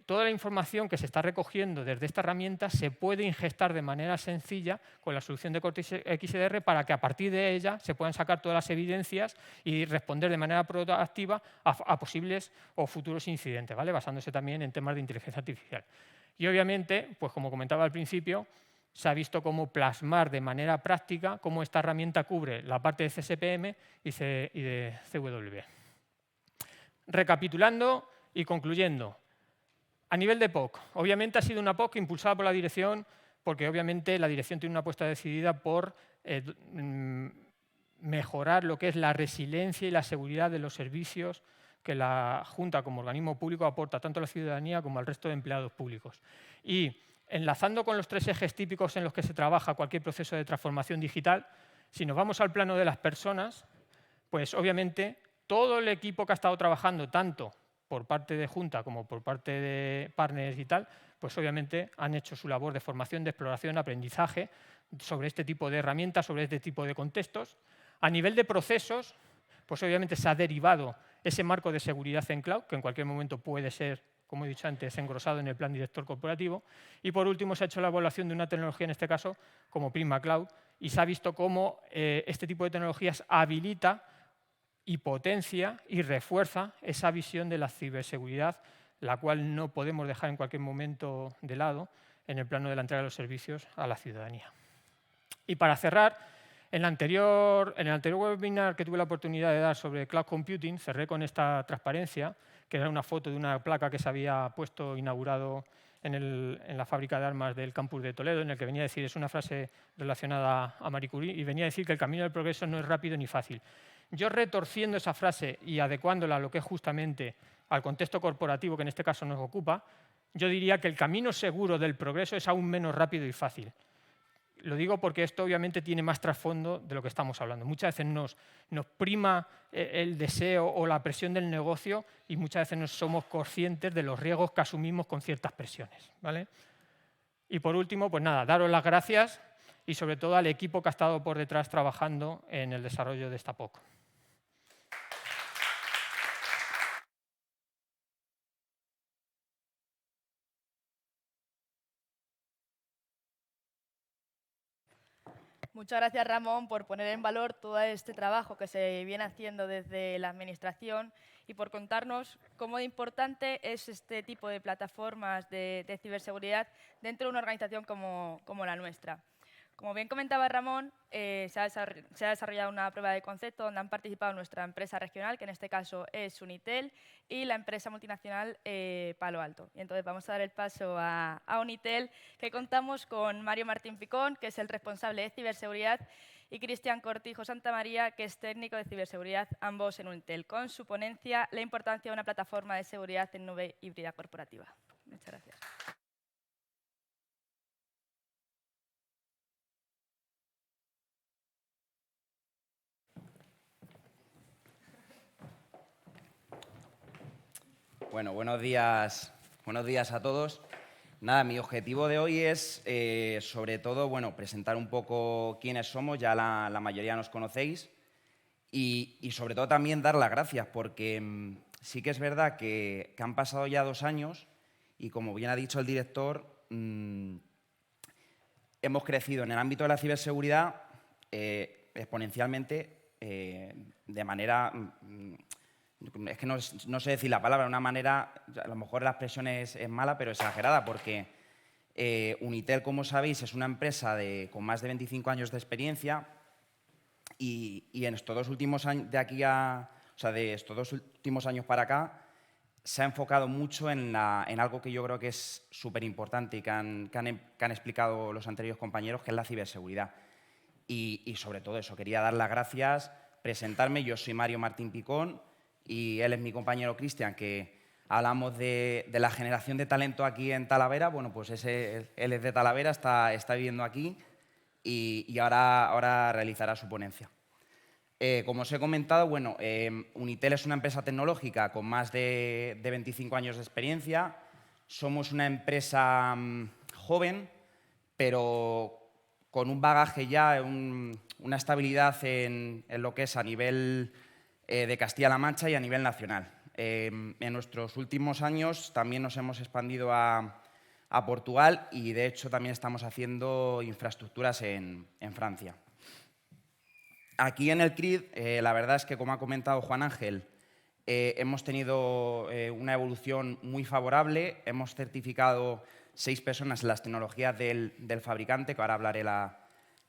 toda la información que se está recogiendo desde esta herramienta se puede ingestar de manera sencilla con la solución de Cortex XDR para que a partir de ella se puedan sacar todas las evidencias y responder de manera proactiva a posibles o futuros incidentes, ¿vale? Basándose también en temas de inteligencia artificial. Y obviamente, pues como comentaba al principio, se ha visto cómo plasmar de manera práctica cómo esta herramienta cubre la parte de CSPM y de CW. Recapitulando y concluyendo, a nivel de POC, obviamente ha sido una POC impulsada por la dirección, porque obviamente la dirección tiene una apuesta decidida por mejorar lo que es la resiliencia y la seguridad de los servicios que la Junta como organismo público aporta tanto a la ciudadanía como al resto de empleados públicos. Y enlazando con los tres ejes típicos en los que se trabaja cualquier proceso de transformación digital, si nos vamos al plano de las personas, pues obviamente todo el equipo que ha estado trabajando, tanto por parte de Junta como por parte de partners y tal, pues obviamente han hecho su labor de formación, de exploración, aprendizaje sobre este tipo de herramientas, sobre este tipo de contextos. A nivel de procesos, pues obviamente se ha derivado ese marco de seguridad en cloud, que en cualquier momento puede ser, como he dicho antes, engrosado en el plan director corporativo. Y por último, se ha hecho la evaluación de una tecnología, en este caso, como Prisma Cloud, y se ha visto cómo este tipo de tecnologías habilita y potencia y refuerza esa visión de la ciberseguridad, la cual no podemos dejar en cualquier momento de lado en el plano de la entrega de los servicios a la ciudadanía. Y para cerrar, En el anterior webinar que tuve la oportunidad de dar sobre cloud computing, cerré con esta transparencia, que era una foto de una placa que se había puesto inaugurado en la fábrica de armas del campus de Toledo, en el que venía a decir, es una frase relacionada a Marie Curie, y venía a decir que el camino del progreso no es rápido ni fácil. Yo, retorciendo esa frase y adecuándola a lo que es justamente al contexto corporativo que en este caso nos ocupa, yo diría que el camino seguro del progreso es aún menos rápido y fácil. Lo digo porque esto obviamente tiene más trasfondo de lo que estamos hablando. Muchas veces nos prima el deseo o la presión del negocio y muchas veces no somos conscientes de los riesgos que asumimos con ciertas presiones, ¿vale? Y por último, pues nada, daros las gracias y sobre todo al equipo que ha estado por detrás trabajando en el desarrollo de esta POC. Muchas gracias, Ramón, por poner en valor todo este trabajo que se viene haciendo desde la Administración y por contarnos cómo de importante es este tipo de plataformas de ciberseguridad dentro de una organización como la nuestra. Como bien comentaba Ramón, se ha desarrollado una prueba de concepto donde han participado nuestra empresa regional, que en este caso es Unitel, y la empresa multinacional Palo Alto. Y entonces vamos a dar el paso a Unitel, que contamos con Mario Martín Picón, que es el responsable de ciberseguridad, y Cristian Cortijo Santamaría, que es técnico de ciberseguridad, ambos en Unitel, con su ponencia La importancia de una plataforma de seguridad en nube híbrida corporativa. Muchas gracias. Bueno, buenos días a todos. Nada, mi objetivo de hoy es, sobre todo, bueno, presentar un poco quiénes somos, ya la mayoría nos conocéis, y sobre todo también dar las gracias, porque sí que es verdad que han pasado ya 2 años y, como bien ha dicho el director, hemos crecido en el ámbito de la ciberseguridad exponencialmente de manera... Es que no sé decir la palabra, de una manera, a lo mejor la expresión es mala, pero exagerada, porque Unitel, como sabéis, es una empresa con más de 25 años de experiencia y en estos 2 últimos años, de estos 2 últimos años para acá, se ha enfocado mucho en algo que yo creo que es súper importante y que han explicado los anteriores compañeros, que es la ciberseguridad. Y sobre todo eso, quería dar las gracias, presentarme. Yo soy Mario Martín Picón, y él es mi compañero Cristian, que hablamos de la generación de talento aquí en Talavera. Bueno, pues él es de Talavera, está viviendo aquí y ahora realizará su ponencia. Como os he comentado, bueno, Unitel es una empresa tecnológica con más de 25 años de experiencia. Somos una empresa joven, pero con un bagaje ya, una estabilidad en lo que es a nivel de Castilla-La Mancha y a nivel nacional. En nuestros últimos años también nos hemos expandido a Portugal y, de hecho, también estamos haciendo infraestructuras en Francia. Aquí en el CRID, la verdad es que, como ha comentado Juan Ángel, hemos tenido una evolución muy favorable. Hemos certificado 6 personas en las tecnologías del fabricante, que ahora hablaré la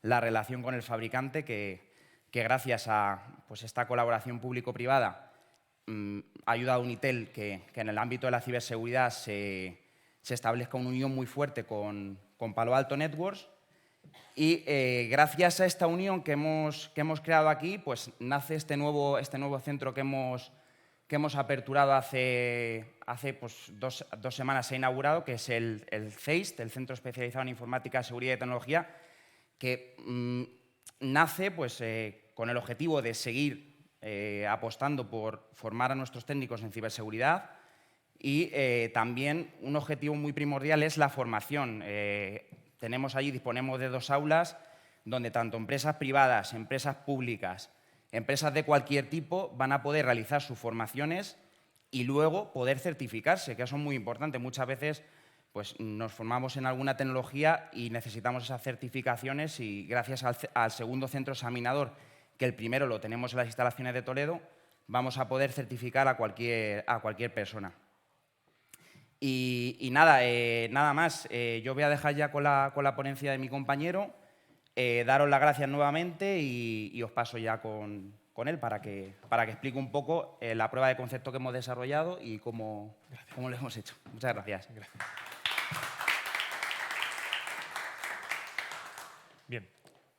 relación con el fabricante, que gracias a esta colaboración público-privada ha ayudado a Unitel que en el ámbito de la ciberseguridad se establezca una unión muy fuerte con Palo Alto Networks. Y gracias a esta unión que hemos creado aquí, pues nace este nuevo centro que hemos aperturado hace 2 semanas, se ha inaugurado, que es el CEIST, el Centro Especializado en Informática, Seguridad y Tecnología, que nace con el objetivo de seguir apostando por formar a nuestros técnicos en ciberseguridad y también un objetivo muy primordial es la formación. Disponemos de 2 aulas donde tanto empresas privadas, empresas públicas, empresas de cualquier tipo van a poder realizar sus formaciones y luego poder certificarse, que eso es muy importante. Muchas veces nos formamos en alguna tecnología y necesitamos esas certificaciones y gracias al segundo centro examinador, que el primero lo tenemos en las instalaciones de Toledo, vamos a poder certificar a cualquier persona. Y nada más. Yo voy a dejar ya con la ponencia de mi compañero. Daros las gracias nuevamente y os paso ya con él para que explique un poco la prueba de concepto que hemos desarrollado y cómo lo hemos hecho. Muchas gracias. Bien.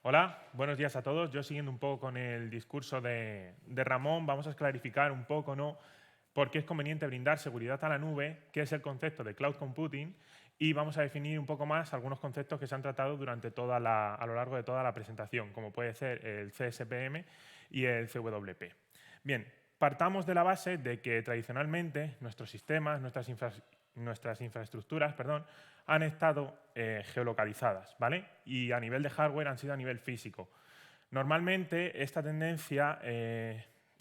Hola, buenos días a todos. Yo, siguiendo un poco con el discurso de Ramón, vamos a clarificar un poco, ¿no?, por qué es conveniente brindar seguridad a la nube, qué es el concepto de cloud computing, y vamos a definir un poco más algunos conceptos que se han tratado durante a lo largo de toda la presentación, como puede ser el CSPM y el CWP. Bien, partamos de la base de que tradicionalmente nuestros sistemas, nuestras infraestructuras, han estado geolocalizadas, ¿vale? Y a nivel de hardware han sido a nivel físico. Normalmente esta tendencia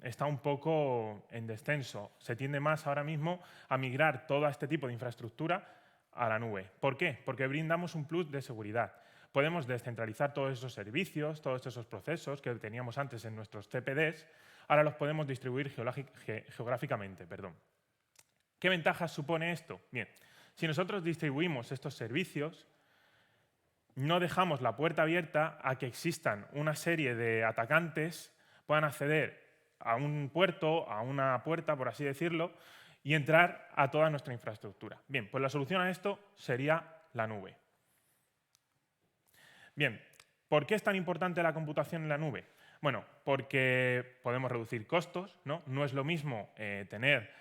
está un poco en descenso. Se tiende más ahora mismo a migrar todo este tipo de infraestructura a la nube. ¿Por qué? Porque brindamos un plus de seguridad. Podemos descentralizar todos esos servicios, todos esos procesos que teníamos antes en nuestros CPDs, ahora los podemos distribuir geográficamente. ¿Qué ventajas supone esto? Bien, si nosotros distribuimos estos servicios, no dejamos la puerta abierta a que existan una serie de atacantes, puedan acceder a un puerto, a una puerta, por así decirlo, y entrar a toda nuestra infraestructura. Bien, pues la solución a esto sería la nube. Bien, ¿por qué es tan importante la computación en la nube? Bueno, porque podemos reducir costos, ¿no? No es lo mismo tener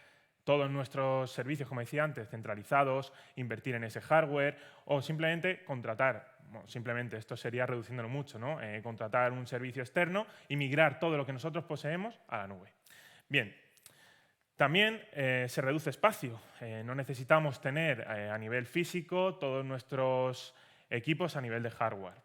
todos nuestros servicios, como decía antes, centralizados, invertir en ese hardware o simplemente contratar. Bueno, simplemente esto sería reduciéndolo mucho, ¿no? Contratar un servicio externo y migrar todo lo que nosotros poseemos a la nube. Bien, también se reduce espacio. No necesitamos tener a nivel físico todos nuestros equipos a nivel de hardware.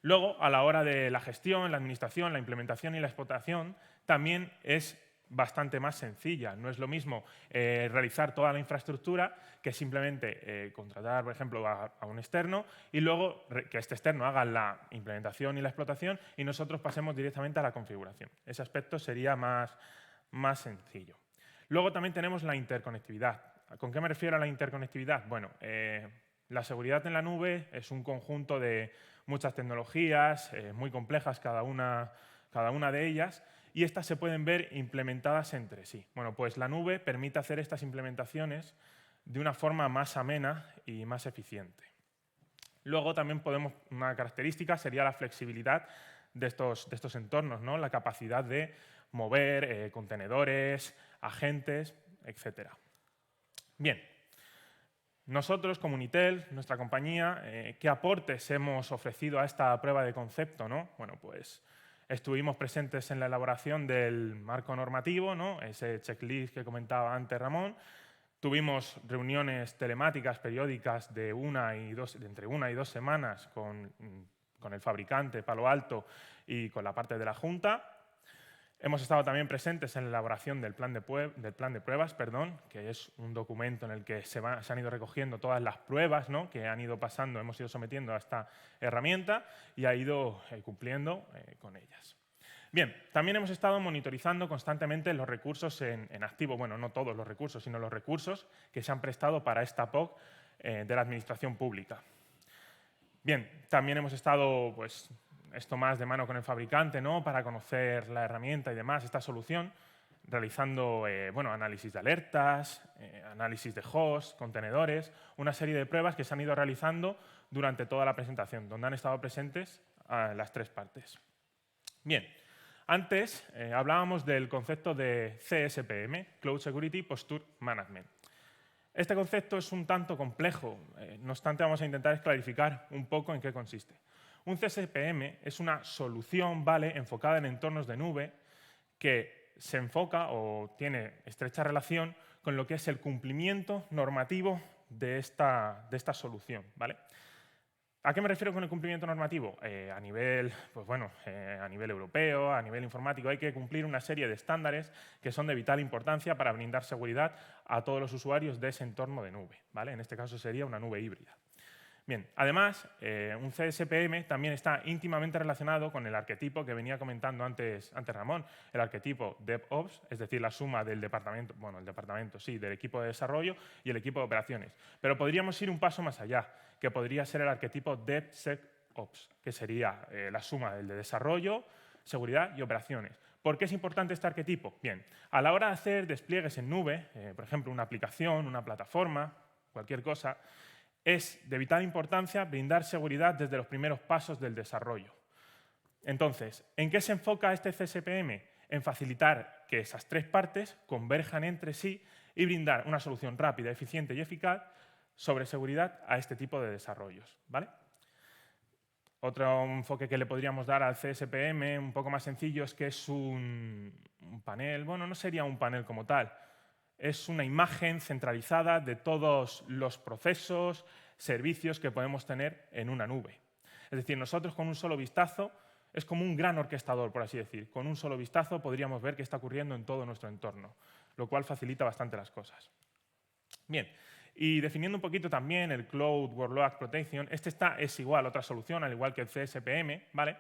Luego, a la hora de la gestión, la administración, la implementación y la explotación, también es bastante más sencilla. No es lo mismo realizar toda la infraestructura que simplemente contratar, por ejemplo, a un externo y luego que este externo haga la implementación y la explotación y nosotros pasemos directamente a la configuración. Ese aspecto sería más sencillo. Luego también tenemos la interconectividad. ¿Con qué me refiero a la interconectividad? Bueno, la seguridad en la nube es un conjunto de muchas tecnologías, muy complejas cada una de ellas, y estas se pueden ver implementadas entre sí. Bueno, pues la nube permite hacer estas implementaciones de una forma más amena y más eficiente. Luego también una característica sería la flexibilidad de estos entornos, ¿no? La capacidad de mover contenedores, agentes, etc. Bien, nosotros como Unitel, nuestra compañía, ¿qué aportes hemos ofrecido a esta prueba de concepto, ¿no? Bueno, pues estuvimos presentes en la elaboración del marco normativo, ¿no? Ese checklist que comentaba antes Ramón. Tuvimos reuniones telemáticas periódicas de entre 1 y 2 semanas con el fabricante Palo Alto y con la parte de la Junta. Hemos estado también presentes en la elaboración del plan de pruebas, que es un documento en el que se han ido recogiendo todas las pruebas, ¿no?, que hemos ido sometiendo a esta herramienta y ha ido cumpliendo con ellas. Bien, también hemos estado monitorizando constantemente los recursos en activo, bueno, no todos los recursos, sino los recursos que se han prestado para esta POC de la Administración Pública. Bien, también hemos estado, pues, esto más de mano con el fabricante, ¿no?, para conocer la herramienta y demás, esta solución, realizando análisis de alertas, análisis de hosts, contenedores, una serie de pruebas que se han ido realizando durante toda la presentación, donde han estado presentes las 3 partes. Bien, antes hablábamos del concepto de CSPM, Cloud Security Posture Management. Este concepto es un tanto complejo, no obstante vamos a intentar clarificar un poco en qué consiste. Un CSPM es una solución, enfocada en entornos de nube que se enfoca o tiene estrecha relación con lo que es el cumplimiento normativo de esta solución, ¿vale? ¿A qué me refiero con el cumplimiento normativo? A nivel europeo, a nivel informático, hay que cumplir una serie de estándares que son de vital importancia para brindar seguridad a todos los usuarios de ese entorno de nube, ¿vale? En este caso sería una nube híbrida. Bien, además, un CSPM también está íntimamente relacionado con el arquetipo que venía comentando antes Ramón, el arquetipo DevOps, es decir, la suma del del equipo de desarrollo y el equipo de operaciones. Pero podríamos ir un paso más allá, que podría ser el arquetipo DevSecOps, DevOps, que sería la suma del de desarrollo, seguridad y operaciones. ¿Por qué es importante este arquetipo? Bien, a la hora de hacer despliegues en nube, por ejemplo, una aplicación, una plataforma, cualquier cosa, es de vital importancia brindar seguridad desde los primeros pasos del desarrollo. Entonces, ¿en qué se enfoca este CSPM? En facilitar que esas tres partes converjan entre sí y brindar una solución rápida, eficiente y eficaz sobre seguridad a este tipo de desarrollos, ¿vale? Otro enfoque que le podríamos dar al CSPM, un poco más sencillo, es que es un panel, bueno, no sería un panel como tal, es una imagen centralizada de todos los procesos, servicios que podemos tener en una nube. Es decir, nosotros con un solo vistazo, es como un gran orquestador, por así decir. Con un solo vistazo podríamos ver qué está ocurriendo en todo nuestro entorno, lo cual facilita bastante las cosas. Bien, y definiendo un poquito también el Cloud Workload Protection, es igual a otra solución, al igual que el CSPM, ¿vale?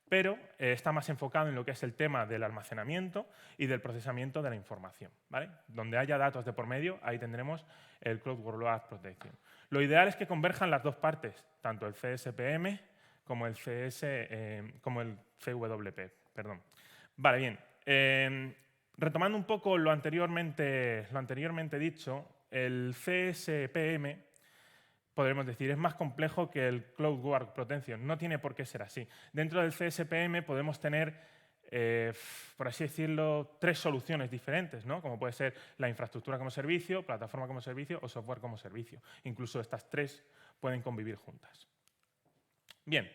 Pero está más enfocado en lo que es el tema del almacenamiento y del procesamiento de la información, ¿vale? Donde haya datos de por medio, ahí tendremos el Cloud Workload Protection. Lo ideal es que converjan las dos partes, tanto el CSPM como el CWP. Perdón. Vale, bien. Retomando un poco lo anteriormente dicho, el CSPM, podremos decir, es más complejo que el Cloud Workload Protection. No tiene por qué ser así. Dentro del CSPM podemos tener, por así decirlo, tres soluciones diferentes, ¿no? Como puede ser la infraestructura como servicio, plataforma como servicio o software como servicio. Incluso estas tres pueden convivir juntas. Bien.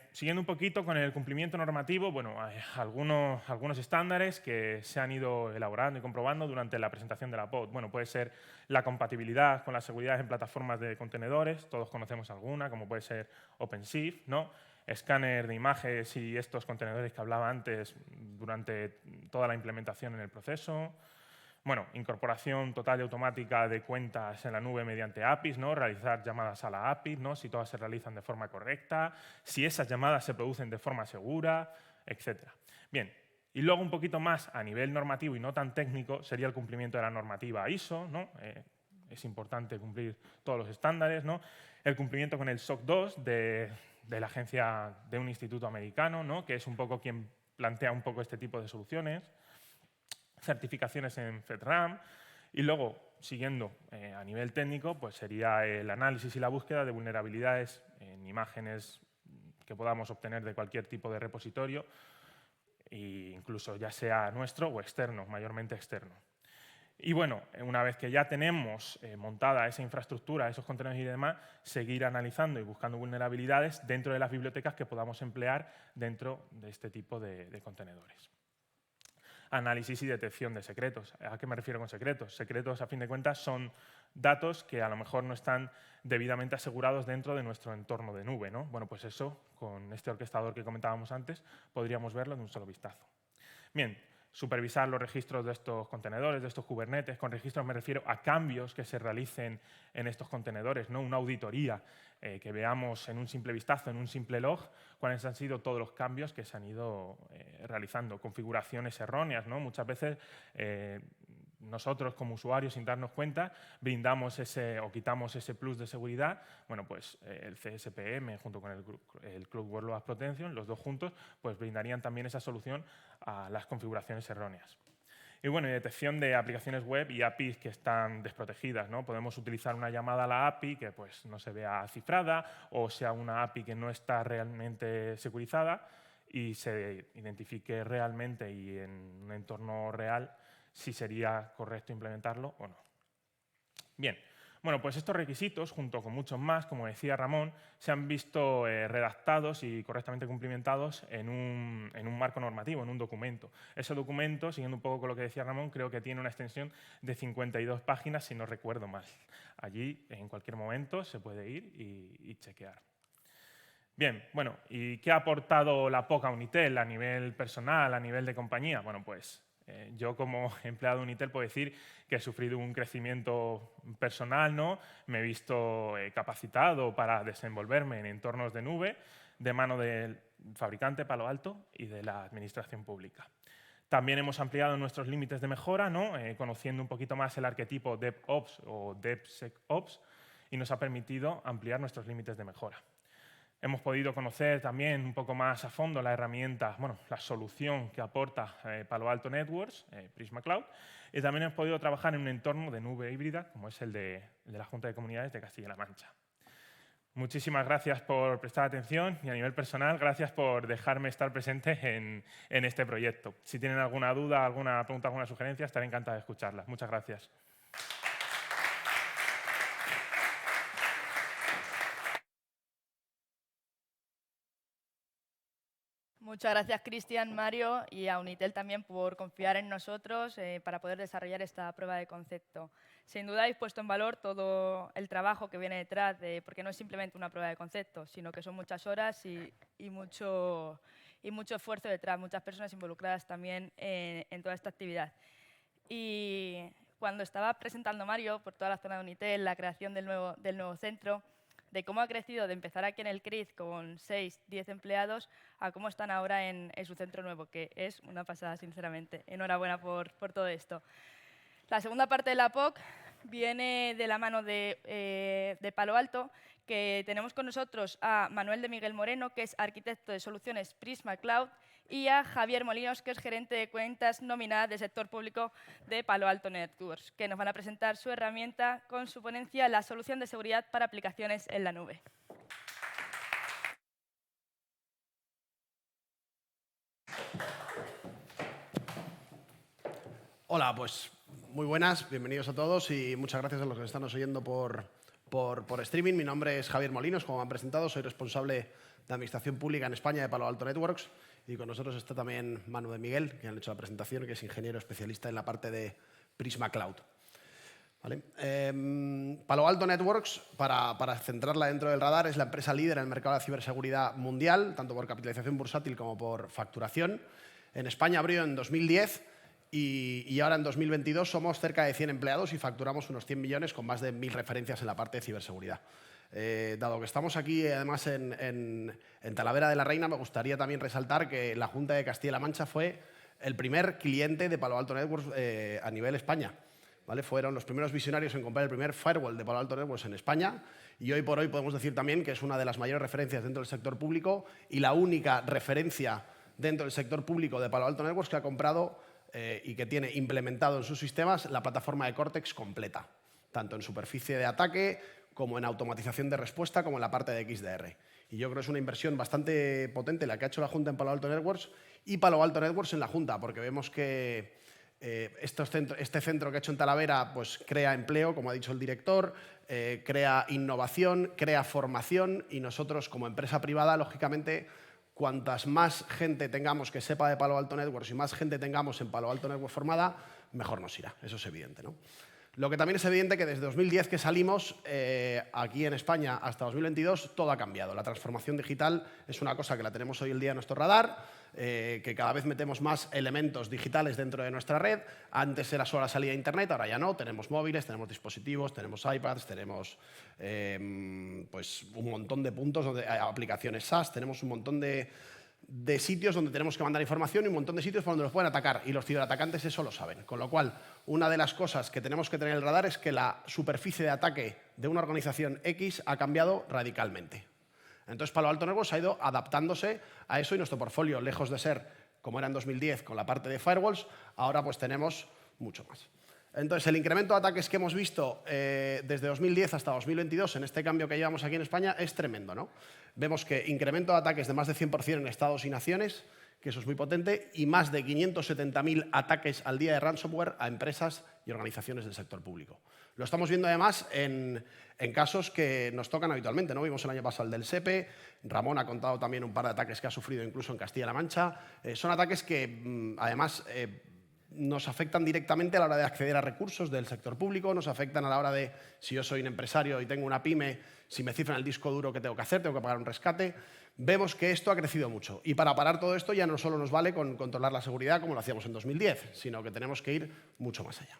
Siguiendo un poquito con el cumplimiento normativo, bueno, hay algunos estándares que se han ido elaborando y comprobando durante la presentación de la POD. Bueno, puede ser la compatibilidad con la seguridad en plataformas de contenedores, todos conocemos alguna, como puede ser OpenShift, ¿no? Escáner de imágenes y estos contenedores que hablaba antes durante toda la implementación en el proceso. Bueno, incorporación total y automática de cuentas en la nube mediante APIs, ¿no? Realizar llamadas a la API, ¿no? Si todas se realizan de forma correcta, si esas llamadas se producen de forma segura, etc. Bien, y luego un poquito más a nivel normativo y no tan técnico sería el cumplimiento de la normativa ISO, ¿no? Es importante cumplir todos los estándares, ¿no? El cumplimiento con el SOC 2 de la agencia de un instituto americano, ¿no? Que es un poco quien plantea un poco este tipo de soluciones. Certificaciones en FedRAMP y luego, siguiendo a nivel técnico, pues sería el análisis y la búsqueda de vulnerabilidades en imágenes que podamos obtener de cualquier tipo de repositorio, e incluso ya sea nuestro o externo, mayormente externo. Y bueno, una vez que ya tenemos montada esa infraestructura, esos contenedores y demás, seguir analizando y buscando vulnerabilidades dentro de las bibliotecas que podamos emplear dentro de este tipo de contenedores. Análisis y detección de secretos. ¿A qué me refiero con secretos? Secretos, a fin de cuentas, son datos que a lo mejor no están debidamente asegurados dentro de nuestro entorno de nube, ¿no? Bueno, pues eso, con este orquestador que comentábamos antes, podríamos verlo de un solo vistazo. Bien, supervisar los registros de estos contenedores, de estos Kubernetes. Con registros me refiero a cambios que se realicen en estos contenedores, ¿no? Una auditoría, que veamos en un simple vistazo, en un simple log, cuáles han sido todos los cambios que se han ido realizando. Configuraciones erróneas, ¿no? Muchas veces nosotros como usuarios, sin darnos cuenta, brindamos o quitamos ese plus de seguridad. Bueno, pues el CSPM junto con el Cloud Workload Protection, los dos juntos, pues brindarían también esa solución a las configuraciones erróneas. Y bueno, detección de aplicaciones web y APIs que están desprotegidas, ¿no? Podemos utilizar una llamada a la API que pues, no se vea cifrada o sea una API que no está realmente securizada y se identifique realmente y en un entorno real si sería correcto implementarlo o no. Bien, bueno, pues estos requisitos, junto con muchos más, como decía Ramón, se han visto redactados y correctamente cumplimentados en un marco normativo, en un documento. Ese documento, siguiendo un poco con lo que decía Ramón, creo que tiene una extensión de 52 páginas, si no recuerdo mal. Allí, en cualquier momento, se puede ir y chequear. Bien, bueno, ¿y qué ha aportado la POC a Unitel a nivel personal, a nivel de compañía? Bueno, pues yo como empleado de Unitel puedo decir que he sufrido un crecimiento personal, ¿no? Me he visto capacitado para desenvolverme en entornos de nube de mano del fabricante Palo Alto y de la administración pública. También hemos ampliado nuestros límites de mejora, ¿no? Conociendo un poquito más el arquetipo DevOps o DevSecOps y nos ha permitido ampliar nuestros límites de mejora. Hemos podido conocer también un poco más a fondo la herramienta, la solución que aporta Palo Alto Networks, Prisma Cloud, y también hemos podido trabajar en un entorno de nube híbrida, como es el de la Junta de Comunidades de Castilla-La Mancha. Muchísimas gracias por prestar atención y a nivel personal, gracias por dejarme estar presente en este proyecto. Si tienen alguna duda, alguna pregunta, alguna sugerencia, estaré encantado de escucharlas. Muchas gracias. Muchas gracias, Cristian, Mario, y a Unitel también por confiar en nosotros para poder desarrollar esta prueba de concepto. Sin duda habéis puesto en valor todo el trabajo que viene detrás, porque no es simplemente una prueba de concepto, sino que son muchas horas y mucho esfuerzo detrás, muchas personas involucradas también en toda esta actividad. Y cuando estaba presentando Mario por toda la zona de Unitel, la creación del nuevo centro, de cómo ha crecido de empezar aquí en el CRID con 6, 10 empleados a cómo están ahora en su centro nuevo, que es una pasada, sinceramente. Enhorabuena por todo esto. La segunda parte de la POC viene de la mano de Palo Alto, que tenemos con nosotros a Manuel de Miguel Moreno, que es arquitecto de soluciones Prisma Cloud, y a Javier Molinos, que es gerente de cuentas nominada del sector público de Palo Alto Networks, que nos van a presentar su herramienta con su ponencia La solución de seguridad para aplicaciones en la nube. Hola, pues muy buenas, bienvenidos a todos y muchas gracias a los que están oyendo por streaming. Mi nombre es Javier Molinos, como me han presentado, soy responsable de Administración Pública en España de Palo Alto Networks y con nosotros está también Manu de Miguel, que han hecho la presentación, que es ingeniero especialista en la parte de Prisma Cloud. ¿Vale? Palo Alto Networks, para centrarla dentro del radar, es la empresa líder en el mercado de la ciberseguridad mundial, tanto por capitalización bursátil como por facturación. En España abrió en 2010 y ahora en 2022 somos cerca de 100 empleados y facturamos unos 100 millones con más de 1000 referencias en la parte de ciberseguridad. Dado que estamos aquí, además, en Talavera de la Reina, me gustaría también resaltar que la Junta de Castilla-La Mancha fue el primer cliente de Palo Alto Networks a nivel España. ¿Vale? Fueron los primeros visionarios en comprar el primer firewall de Palo Alto Networks en España y hoy por hoy podemos decir también que es una de las mayores referencias dentro del sector público y la única referencia dentro del sector público de Palo Alto Networks que ha comprado y que tiene implementado en sus sistemas la plataforma de Cortex completa, tanto en superficie de ataque como en automatización de respuesta, como en la parte de XDR. Y yo creo que es una inversión bastante potente la que ha hecho la Junta en Palo Alto Networks y Palo Alto Networks en la Junta, porque vemos que este centro que ha hecho en Talavera pues, crea empleo, como ha dicho el director, crea innovación, crea formación y nosotros como empresa privada, lógicamente, cuantas más gente tengamos que sepa de Palo Alto Networks y más gente tengamos en Palo Alto Networks formada, mejor nos irá. Eso es evidente, ¿no? Lo que también es evidente que desde 2010 que salimos aquí en España hasta 2022 todo ha cambiado. La transformación digital es una cosa que la tenemos hoy en día en nuestro radar, que cada vez metemos más elementos digitales dentro de nuestra red. Antes era solo la salida a Internet, ahora ya no. Tenemos móviles, tenemos dispositivos, tenemos iPads, tenemos pues un montón de puntos, aplicaciones SaaS, tenemos un montón de sitios donde tenemos que mandar información y un montón de sitios por donde los pueden atacar y los ciberatacantes eso lo saben. Con lo cual, una de las cosas que tenemos que tener en el radar es que la superficie de ataque de una organización X ha cambiado radicalmente. Entonces, Palo Alto Networks ha ido adaptándose a eso y nuestro portfolio, lejos de ser como era en 2010 con la parte de firewalls, ahora pues tenemos mucho más. Entonces, el incremento de ataques que hemos visto desde 2010 hasta 2022 en este cambio que llevamos aquí en España es tremendo, ¿no? Vemos que incremento de ataques de más de 100% en estados y naciones, que eso es muy potente, y más de 570.000 ataques al día de ransomware a empresas y organizaciones del sector público. Lo estamos viendo además en casos que nos tocan habitualmente, ¿no? Vimos el año pasado el del SEPE, Ramón ha contado también un par de ataques que ha sufrido incluso en Castilla-La Mancha. Son ataques que además nos afectan directamente a la hora de acceder a recursos del sector público, nos afectan a la hora de, si yo soy un empresario y tengo una pyme, si me cifran el disco duro, ¿qué tengo que hacer? Tengo que pagar un rescate. Vemos que esto ha crecido mucho y para parar todo esto ya no solo nos vale con controlar la seguridad como lo hacíamos en 2010, sino que tenemos que ir mucho más allá.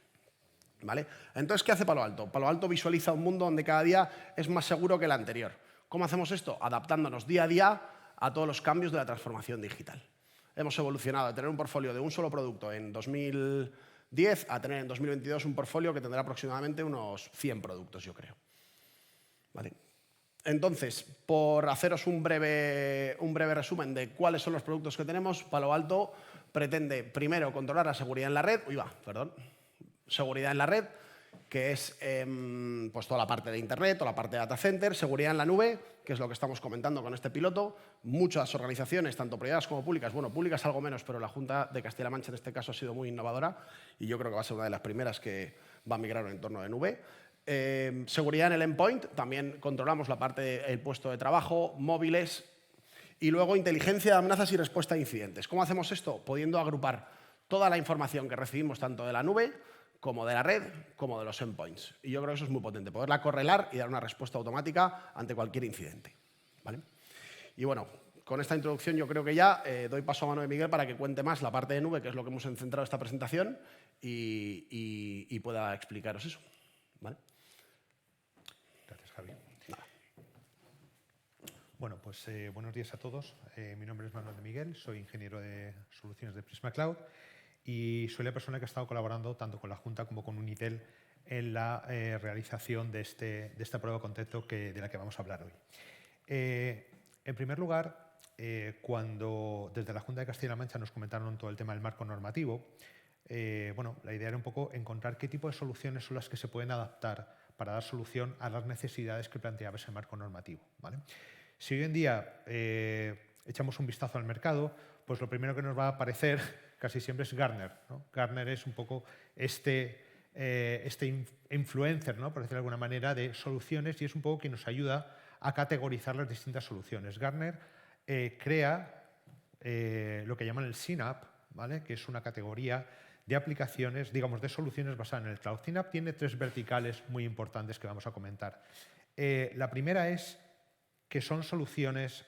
¿Vale? Entonces, ¿qué hace Palo Alto? Palo Alto visualiza un mundo donde cada día es más seguro que el anterior. ¿Cómo hacemos esto? Adaptándonos día a día a todos los cambios de la transformación digital. Hemos evolucionado de tener un portfolio de un solo producto en 2010 a tener en 2022 un portfolio que tendrá aproximadamente unos 100 productos, yo creo. ¿Vale? Entonces, por haceros un breve resumen de cuáles son los productos que tenemos, Palo Alto pretende primero controlar la seguridad en la red, seguridad en la red, que es pues toda la parte de Internet, toda la parte de data center, seguridad en la nube, que es lo que estamos comentando con este piloto. Muchas organizaciones, tanto privadas como públicas, bueno, públicas algo menos, pero la Junta de Castilla-La Mancha en este caso ha sido muy innovadora y yo creo que va a ser una de las primeras que va a migrar a un entorno de nube. Seguridad en el endpoint, también controlamos la parte del puesto de trabajo, móviles y luego inteligencia de amenazas y respuesta a incidentes. ¿Cómo hacemos esto? Pudiendo agrupar toda la información que recibimos tanto de la nube como de la red, como de los endpoints. Y yo creo que eso es muy potente, poderla correlar y dar una respuesta automática ante cualquier incidente. ¿Vale? Y bueno, con esta introducción yo creo que ya doy paso a mano de Miguel para que cuente más la parte de nube, que es lo que hemos centrado esta presentación, y pueda explicaros eso. ¿Vale? Gracias, Javi. Bueno, pues buenos días a todos. Mi nombre es Manuel de Miguel, soy ingeniero de soluciones de Prisma Cloud y soy la persona que ha estado colaborando tanto con la Junta como con Unitel en la realización de esta prueba de concepto de la que vamos a hablar hoy. En primer lugar, cuando desde la Junta de Castilla-La Mancha nos comentaron todo el tema del marco normativo, bueno, la idea era un poco encontrar qué tipo de soluciones son las que se pueden adaptar para dar solución a las necesidades que planteaba ese marco normativo, ¿vale? Si hoy en día echamos un vistazo al mercado, pues lo primero que nos va a aparecer casi siempre es Gartner, ¿no? Gartner es un poco este influencer, ¿no?, por decirlo de alguna manera, de soluciones y es un poco quien nos ayuda a categorizar las distintas soluciones. Gartner crea lo que llaman el CNAPP, ¿vale?, que es una categoría de aplicaciones, digamos, de soluciones basadas en el cloud. CNAPP tiene 3 verticales muy importantes que vamos a comentar. La primera es que son soluciones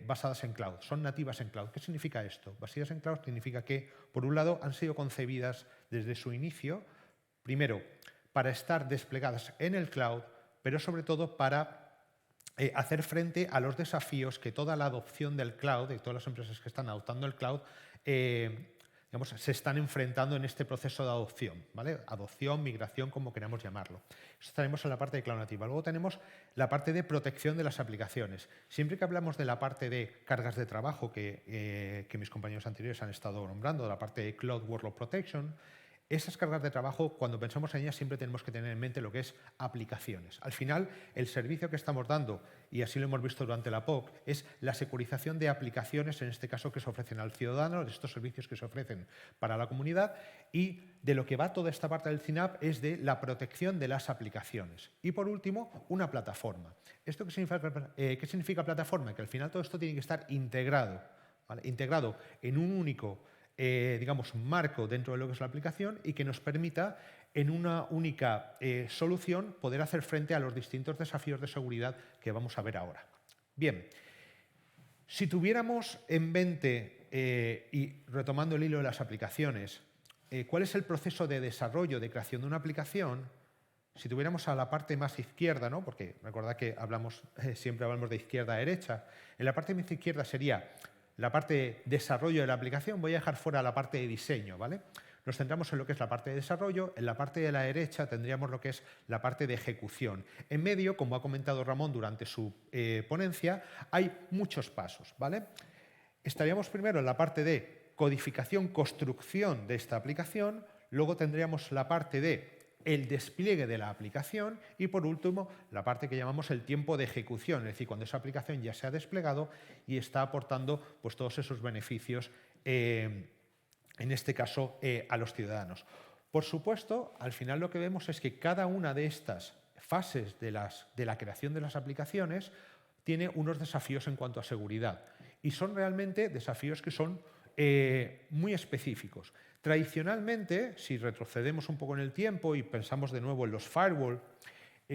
basadas en cloud, son nativas en cloud. ¿Qué significa esto? Basadas en cloud significa que, por un lado, han sido concebidas desde su inicio, primero, para estar desplegadas en el cloud, pero sobre todo para hacer frente a los desafíos que toda la adopción del cloud, de todas las empresas que están adoptando el cloud, digamos, se están enfrentando en este proceso de adopción, ¿vale? Adopción, migración, como queramos llamarlo. Eso estaremos en la parte de cloud nativa. Luego tenemos la parte de protección de las aplicaciones. Siempre que hablamos de la parte de cargas de trabajo que mis compañeros anteriores han estado nombrando, la parte de Cloud Workload Protection, esas cargas de trabajo, cuando pensamos en ellas, siempre tenemos que tener en mente lo que es aplicaciones. Al final, el servicio que estamos dando, y así lo hemos visto durante la POC, es la securización de aplicaciones, en este caso que se ofrecen al ciudadano, de estos servicios que se ofrecen para la comunidad, y de lo que va toda esta parte del CNAPP es de la protección de las aplicaciones. Y por último, una plataforma. ¿Esto qué significa plataforma? Que al final todo esto tiene que estar integrado, ¿vale?, integrado en un único digamos, marco dentro de lo que es la aplicación y que nos permita en una única solución poder hacer frente a los distintos desafíos de seguridad que vamos a ver ahora. Bien, si tuviéramos en mente, y retomando el hilo de las aplicaciones, cuál es el proceso de desarrollo, de creación de una aplicación, si tuviéramos a la parte más izquierda, ¿no?, porque recordad que siempre hablamos de izquierda a derecha, en la parte más izquierda sería la parte de desarrollo de la aplicación. Voy a dejar fuera la parte de diseño, ¿vale? Nos centramos en lo que es la parte de desarrollo. En la parte de la derecha tendríamos lo que es la parte de ejecución. En medio, como ha comentado Ramón durante su ponencia, hay muchos pasos, ¿vale? Estaríamos primero en la parte de codificación, construcción de esta aplicación. Luego tendríamos la parte de el despliegue de la aplicación y, por último, la parte que llamamos el tiempo de ejecución, es decir, cuando esa aplicación ya se ha desplegado y está aportando pues, todos esos beneficios, en este caso, a los ciudadanos. Por supuesto, al final lo que vemos es que cada una de estas fases de la creación de las aplicaciones tiene unos desafíos en cuanto a seguridad y son realmente desafíos que son muy específicos. Tradicionalmente, si retrocedemos un poco en el tiempo y pensamos de nuevo en los firewall,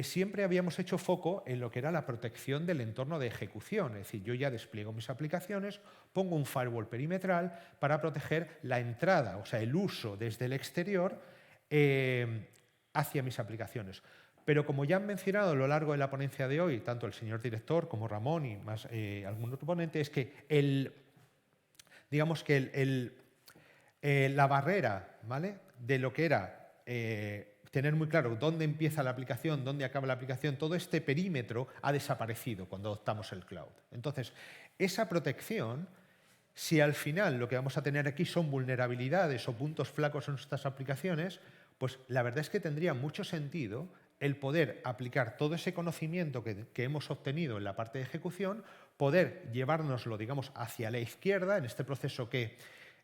siempre habíamos hecho foco en lo que era la protección del entorno de ejecución. Es decir, yo ya despliego mis aplicaciones, pongo un firewall perimetral para proteger la entrada, o sea, el uso desde el exterior hacia mis aplicaciones. Pero como ya han mencionado a lo largo de la ponencia de hoy, tanto el señor director como Ramón y más algún otro ponente, es que digamos que la barrera, ¿vale?, de lo que era tener muy claro dónde empieza la aplicación, dónde acaba la aplicación, todo este perímetro ha desaparecido cuando adoptamos el cloud. Entonces, esa protección, si al final lo que vamos a tener aquí son vulnerabilidades o puntos flacos en nuestras aplicaciones, pues la verdad es que tendría mucho sentido el poder aplicar todo ese conocimiento que hemos obtenido en la parte de ejecución, poder llevárnoslo, digamos, hacia la izquierda, en este proceso que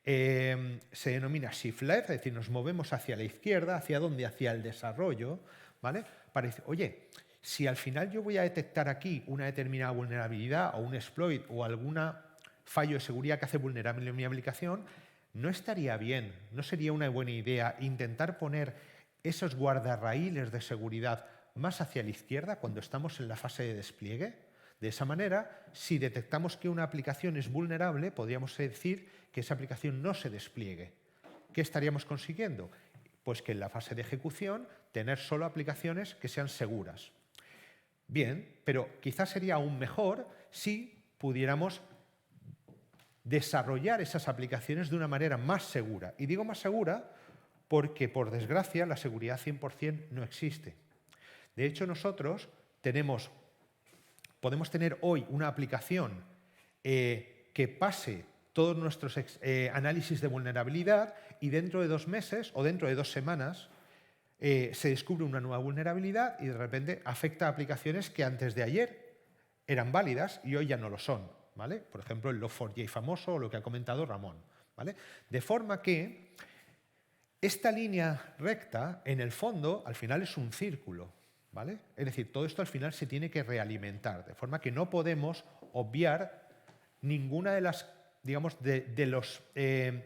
se denomina shift left, es decir, nos movemos hacia la izquierda, ¿hacia dónde? Hacia el desarrollo, ¿vale? Para decir, oye, si al final yo voy a detectar aquí una determinada vulnerabilidad o un exploit o alguna fallo de seguridad que hace vulnerable mi aplicación, no estaría bien, no sería una buena idea intentar poner esos guardarraíles de seguridad más hacia la izquierda cuando estamos en la fase de despliegue. De esa manera, si detectamos que una aplicación es vulnerable, podríamos decir que esa aplicación no se despliegue. ¿Qué estaríamos consiguiendo? Pues que en la fase de ejecución tener solo aplicaciones que sean seguras. Bien, pero quizás sería aún mejor si pudiéramos desarrollar esas aplicaciones de una manera más segura. Y digo más segura porque, por desgracia, la seguridad 100% no existe. De hecho, nosotros podemos tener hoy una aplicación que pase todos nuestros análisis de vulnerabilidad y dentro de 2 meses o dentro de 2 semanas se descubre una nueva vulnerabilidad y de repente afecta a aplicaciones que antes de ayer eran válidas y hoy ya no lo son, ¿vale? Por ejemplo, el Log4j famoso o lo que ha comentado Ramón, ¿vale? De forma que esta línea recta, en el fondo, al final es un círculo, ¿vale? Es decir, todo esto al final se tiene que realimentar, de forma que no podemos obviar ninguna de las, digamos, de los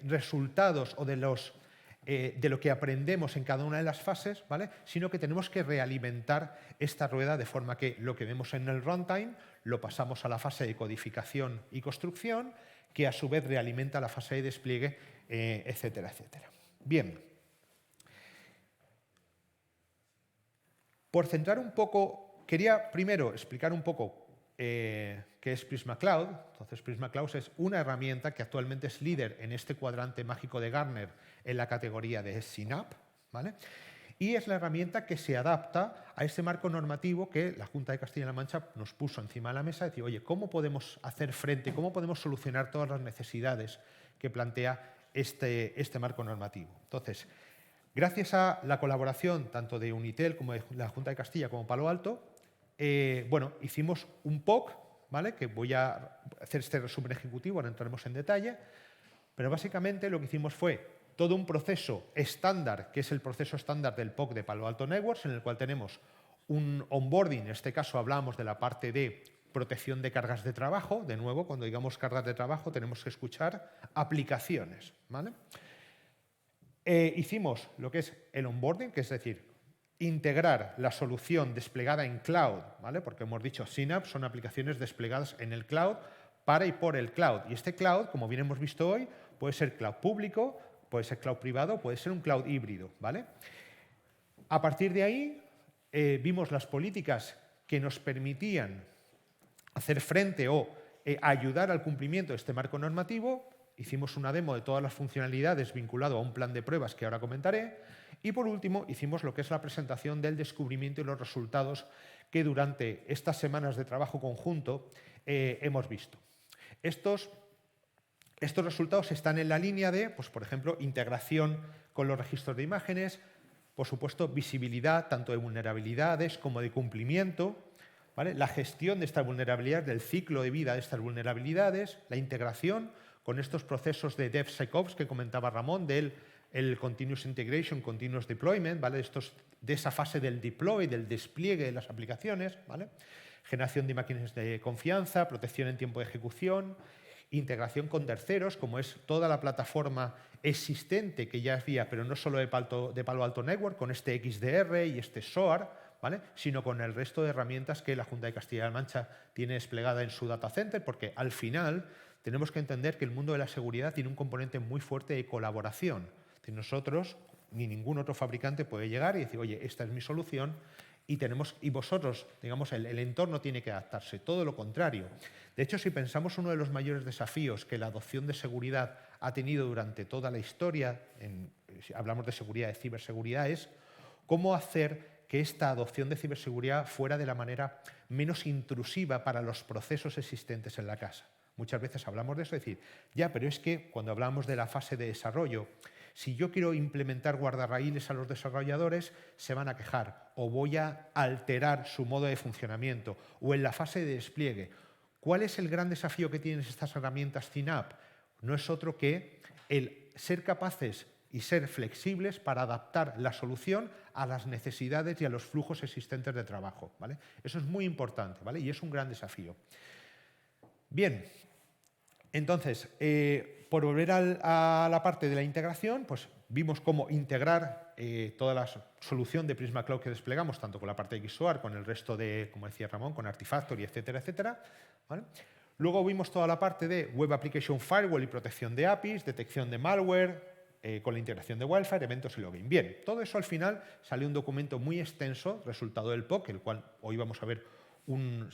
resultados o de lo que aprendemos en cada una de las fases, ¿vale? Sino que tenemos que realimentar esta rueda de forma que lo que vemos en el runtime lo pasamos a la fase de codificación y construcción, que a su vez realimenta la fase de despliegue, etcétera, etcétera. Bien. Por centrar un poco, quería primero explicar un poco qué es Prisma Cloud. Entonces, Prisma Cloud es una herramienta que actualmente es líder en este cuadrante mágico de Gartner en la categoría de SynApp, ¿vale? Y es la herramienta que se adapta a este marco normativo que la Junta de Castilla-La Mancha nos puso encima de la mesa, decir, oye, ¿cómo podemos hacer frente, cómo podemos solucionar todas las necesidades que plantea este marco normativo? Entonces, gracias a la colaboración tanto de Unitel como de la Junta de Castilla como Palo Alto, bueno, hicimos un POC, ¿vale? Que voy a hacer este resumen ejecutivo, ahora entraremos en detalle, pero básicamente lo que hicimos fue todo un proceso estándar, que es el proceso estándar del POC de Palo Alto Networks, en el cual tenemos un onboarding, en este caso hablamos de la parte de protección de cargas de trabajo. De nuevo, cuando digamos cargas de trabajo tenemos que escuchar aplicaciones, ¿vale? Hicimos lo que es el onboarding, que es decir, integrar la solución desplegada en cloud, ¿vale? Porque hemos dicho, SynApp son aplicaciones desplegadas en el cloud para y por el cloud. Y este cloud, como bien hemos visto hoy, puede ser cloud público, puede ser cloud privado, puede ser un cloud híbrido, ¿vale? A partir de ahí, vimos las políticas que nos permitían hacer frente o ayudar al cumplimiento de este marco normativo. Hicimos una demo de todas las funcionalidades vinculado a un plan de pruebas que ahora comentaré. Y por último, hicimos lo que es la presentación del descubrimiento y los resultados que durante estas semanas de trabajo conjunto hemos visto. Estos resultados están en la línea de, pues, por ejemplo, integración con los registros de imágenes, por supuesto, visibilidad tanto de vulnerabilidades como de cumplimiento, ¿vale? La gestión de estas vulnerabilidades, del ciclo de vida de estas vulnerabilidades, la integración con estos procesos de DevSecOps que comentaba Ramón, del Continuous Integration, Continuous Deployment, ¿vale? De esa fase del deploy, del despliegue de las aplicaciones, ¿vale? Generación de imágenes de confianza, protección en tiempo de ejecución, integración con terceros, como es toda la plataforma existente que ya había, pero no solo de Palo Alto Network, con este XDR y este SOAR, ¿vale? Sino con el resto de herramientas que la Junta de Castilla-La Mancha tiene desplegada en su data center, porque al final tenemos que entender que el mundo de la seguridad tiene un componente muy fuerte de colaboración. Nosotros, ni ningún otro fabricante puede llegar y decir, oye, esta es mi solución, y vosotros, digamos, el entorno tiene que adaptarse, todo lo contrario. De hecho, si pensamos uno de los mayores desafíos que la adopción de seguridad ha tenido durante toda la historia, si hablamos de seguridad, de ciberseguridad, es cómo hacer que esta adopción de ciberseguridad fuera de la manera menos intrusiva para los procesos existentes en la casa. Muchas veces hablamos de eso, es decir, ya, pero es que cuando hablamos de la fase de desarrollo, si yo quiero implementar guardarraíles a los desarrolladores, se van a quejar o voy a alterar su modo de funcionamiento. O en la fase de despliegue, ¿cuál es el gran desafío que tienen estas herramientas CNAPP? No es otro que el ser capaces y ser flexibles para adaptar la solución a las necesidades y a los flujos existentes de trabajo, ¿vale? Eso es muy importante, ¿vale? Y es un gran desafío. Bien, entonces, por volver a la parte de la integración, pues vimos cómo integrar toda la solución de Prisma Cloud que desplegamos, tanto con la parte de XOAR, con el resto de, como decía Ramón, con Artifactory, etcétera, etcétera, ¿vale? Luego vimos toda la parte de Web Application Firewall y protección de APIs, detección de malware, con la integración de Wildfire, eventos y login. Bien, todo eso al final salió un documento muy extenso, resultado del POC, el cual hoy vamos a ver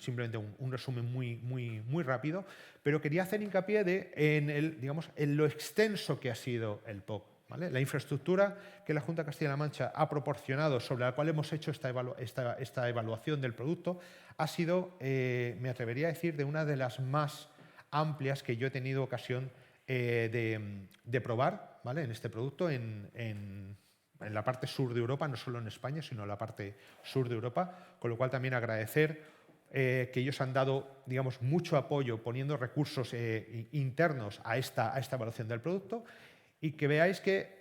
simplemente un resumen muy rápido, pero quería hacer hincapié en lo extenso que ha sido el POC. ¿Vale? La infraestructura que la Junta de Castilla-La Mancha ha proporcionado, sobre la cual hemos hecho esta evaluación del producto, ha sido, me atrevería a decir, de una de las más amplias que yo he tenido ocasión de probar, ¿vale? En este producto, en la parte sur de Europa, no solo en España, sino en la parte sur de Europa, con lo cual también agradecer que ellos han dado, digamos, mucho apoyo poniendo recursos internos a esta evaluación del producto, y que veáis que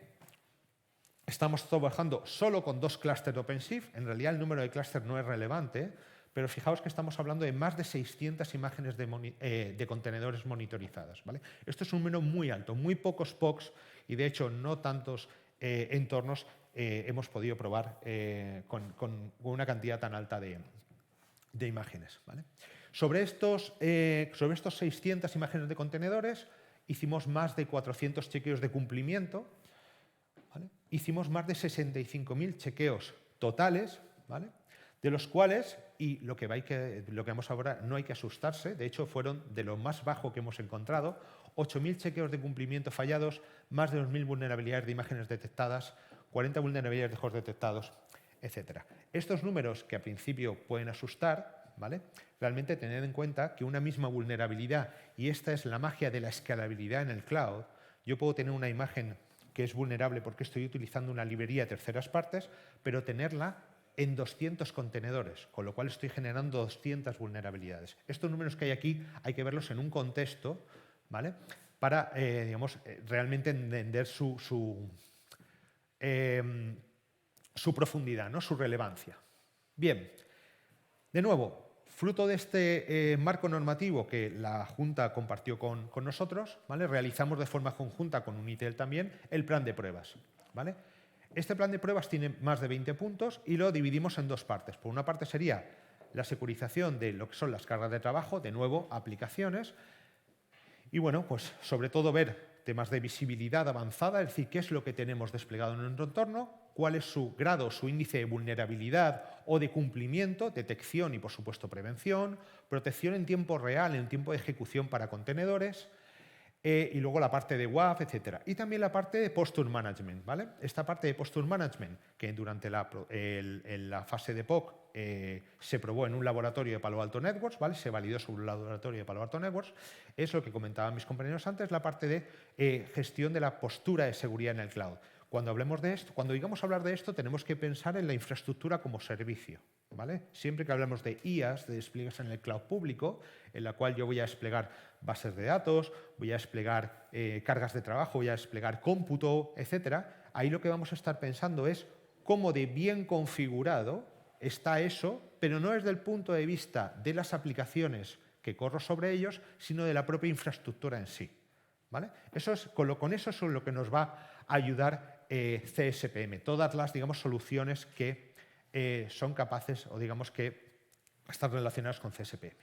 estamos trabajando solo con 2 clústeres de OpenShift. En realidad el número de clústeres no es relevante, pero fijaos que estamos hablando de más de 600 imágenes de contenedores monitorizadas, ¿vale? Esto es un número muy alto, muy pocos POCs, y de hecho no tantos entornos hemos podido probar con una cantidad tan alta de imágenes, ¿vale? Sobre estos 600 imágenes de contenedores hicimos más de 400 chequeos de cumplimiento, ¿vale? Hicimos más de 65.000 chequeos totales, ¿vale? De los cuales, y lo que vamos a ahora, no hay que asustarse, de hecho fueron de lo más bajo que hemos encontrado, 8.000 chequeos de cumplimiento fallados, más de 2.000 vulnerabilidades de imágenes detectadas, 40 vulnerabilidades de hosts detectados, etc. Estos números, que a principio pueden asustar, ¿vale? Realmente tened en cuenta que una misma vulnerabilidad, y esta es la magia de la escalabilidad en el cloud, yo puedo tener una imagen que es vulnerable porque estoy utilizando una librería de terceras partes, pero tenerla en 200 contenedores, con lo cual estoy generando 200 vulnerabilidades. Estos números que hay aquí hay que verlos en un contexto, ¿vale? Para, digamos, realmente entender su profundidad, ¿no? Su relevancia. Bien, de nuevo, fruto de este marco normativo que la Junta compartió con nosotros, ¿vale? Realizamos de forma conjunta con Unitel también el plan de pruebas, ¿vale? Este plan de pruebas tiene más de 20 puntos y lo dividimos en 2 partes. Por una parte sería la securización de lo que son las cargas de trabajo, de nuevo, aplicaciones, y bueno, pues sobre todo ver temas de visibilidad avanzada, es decir, qué es lo que tenemos desplegado en nuestro entorno, cuál es su grado, su índice de vulnerabilidad o de cumplimiento, detección y, por supuesto, prevención, protección en tiempo real, en tiempo de ejecución para contenedores, y luego la parte de WAF, etc. Y también la parte de Posture Management, ¿vale? Esta parte de Posture Management, que durante la fase de POC se probó en un laboratorio de Palo Alto Networks, ¿vale? Se validó sobre un laboratorio de Palo Alto Networks, es lo que comentaban mis compañeros antes, la parte de gestión de la postura de seguridad en el cloud. Cuando hablemos de esto, cuando digamos hablar de esto, tenemos que pensar en la infraestructura como servicio, ¿vale? Siempre que hablamos de IaaS, de despliegues en el cloud público, en la cual yo voy a desplegar bases de datos, voy a desplegar cargas de trabajo, voy a desplegar cómputo, etcétera, ahí lo que vamos a estar pensando es cómo de bien configurado está eso, pero no desde el punto de vista de las aplicaciones que corro sobre ellos, sino de la propia infraestructura en sí, ¿vale? Con eso es lo que nos va a ayudar CSPM, todas las, digamos, soluciones que son capaces o, digamos, que están relacionadas con CSPM.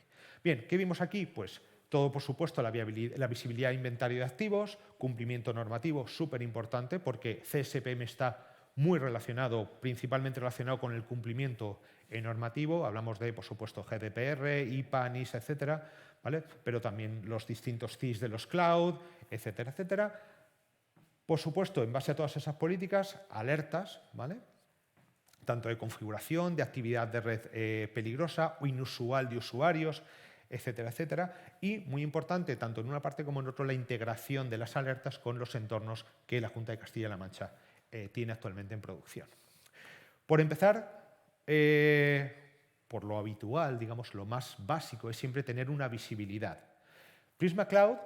Bien, ¿qué vimos aquí? Pues todo, por supuesto, la visibilidad de inventario de activos, cumplimiento normativo, súper importante, porque CSPM está muy relacionado, principalmente relacionado con el cumplimiento normativo. Hablamos de, por supuesto, GDPR, IPA, NIS, etcétera, ¿vale? Pero también los distintos CIS de los cloud, etcétera, etcétera. Por supuesto, en base a todas esas políticas, alertas, ¿vale? tanto de configuración, de actividad de red peligrosa o inusual de usuarios, etcétera, etcétera. Y, muy importante, tanto en una parte como en otra, la integración de las alertas con los entornos que la Junta de Castilla-La Mancha tiene actualmente en producción. Por empezar, por lo habitual, digamos, lo más básico es siempre tener una visibilidad. Prisma Cloud,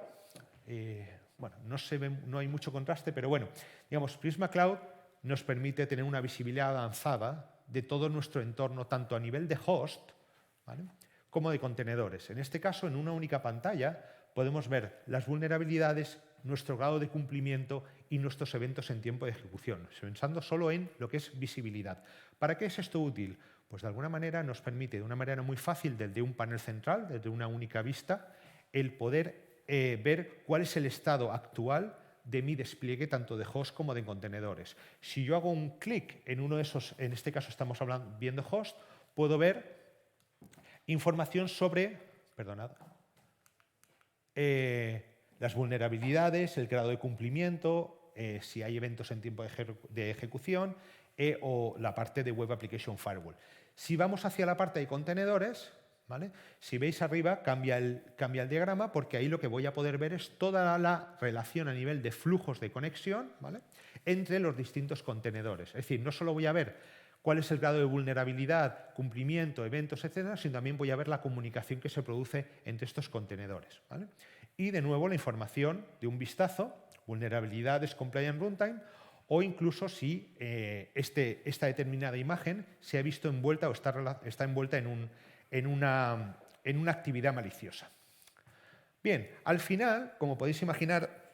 bueno, no hay mucho contraste, pero bueno, digamos, Prisma Cloud nos permite tener una visibilidad avanzada de todo nuestro entorno, tanto a nivel de host, ¿vale?, como de contenedores. En este caso, en una única pantalla, podemos ver las vulnerabilidades, nuestro grado de cumplimiento y nuestros eventos en tiempo de ejecución, pensando solo en lo que es visibilidad. ¿Para qué es esto útil? Pues de alguna manera nos permite, de una manera muy fácil, desde un panel central, desde una única vista, el poder ver cuál es el estado actual de mi despliegue tanto de host como de contenedores. Si yo hago un clic en uno de esos, en este caso estamos viendo host, puedo ver información sobre, perdonad, las vulnerabilidades, el grado de cumplimiento, si hay eventos en tiempo de ejecución o la parte de Web Application Firewall. Si vamos hacia la parte de contenedores, ¿vale?, si veis arriba cambia el diagrama, porque ahí lo que voy a poder ver es toda la relación a nivel de flujos de conexión, ¿vale?, entre los distintos contenedores. Es decir, no solo voy a ver cuál es el grado de vulnerabilidad, cumplimiento, eventos, etcétera, sino también voy a ver la comunicación que se produce entre estos contenedores, ¿vale? Y de nuevo la información de un vistazo, vulnerabilidades, compliance runtime, o incluso si esta determinada imagen se ha visto envuelta o está envuelta en una actividad maliciosa. Bien, al final, como podéis imaginar,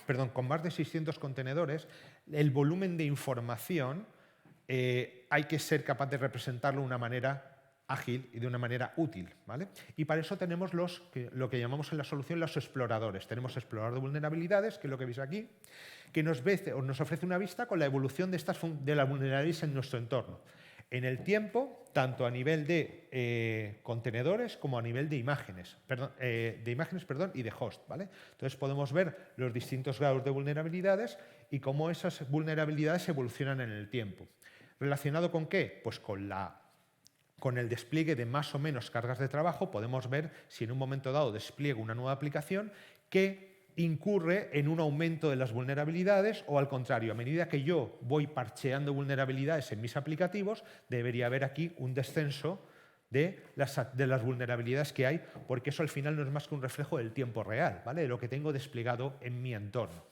perdón, con más de 600 contenedores, el volumen de información hay que ser capaz de representarlo de una manera ágil y de una manera útil, ¿vale? Y para eso tenemos lo que llamamos en la solución los exploradores. Tenemos explorador de vulnerabilidades, que es lo que veis aquí, que nos ofrece una vista con la evolución de las vulnerabilidades en nuestro entorno. En el tiempo, tanto a nivel de contenedores como a nivel de imágenes, y de host, ¿vale? Entonces podemos ver los distintos grados de vulnerabilidades y cómo esas vulnerabilidades evolucionan en el tiempo. ¿Relacionado con qué? Pues con el despliegue de más o menos cargas de trabajo podemos ver si en un momento dado despliego una nueva aplicación que incurre en un aumento de las vulnerabilidades o, al contrario, a medida que yo voy parcheando vulnerabilidades en mis aplicativos, debería haber aquí un descenso de las vulnerabilidades que hay, porque eso al final no es más que un reflejo del tiempo real, ¿vale?, de lo que tengo desplegado en mi entorno.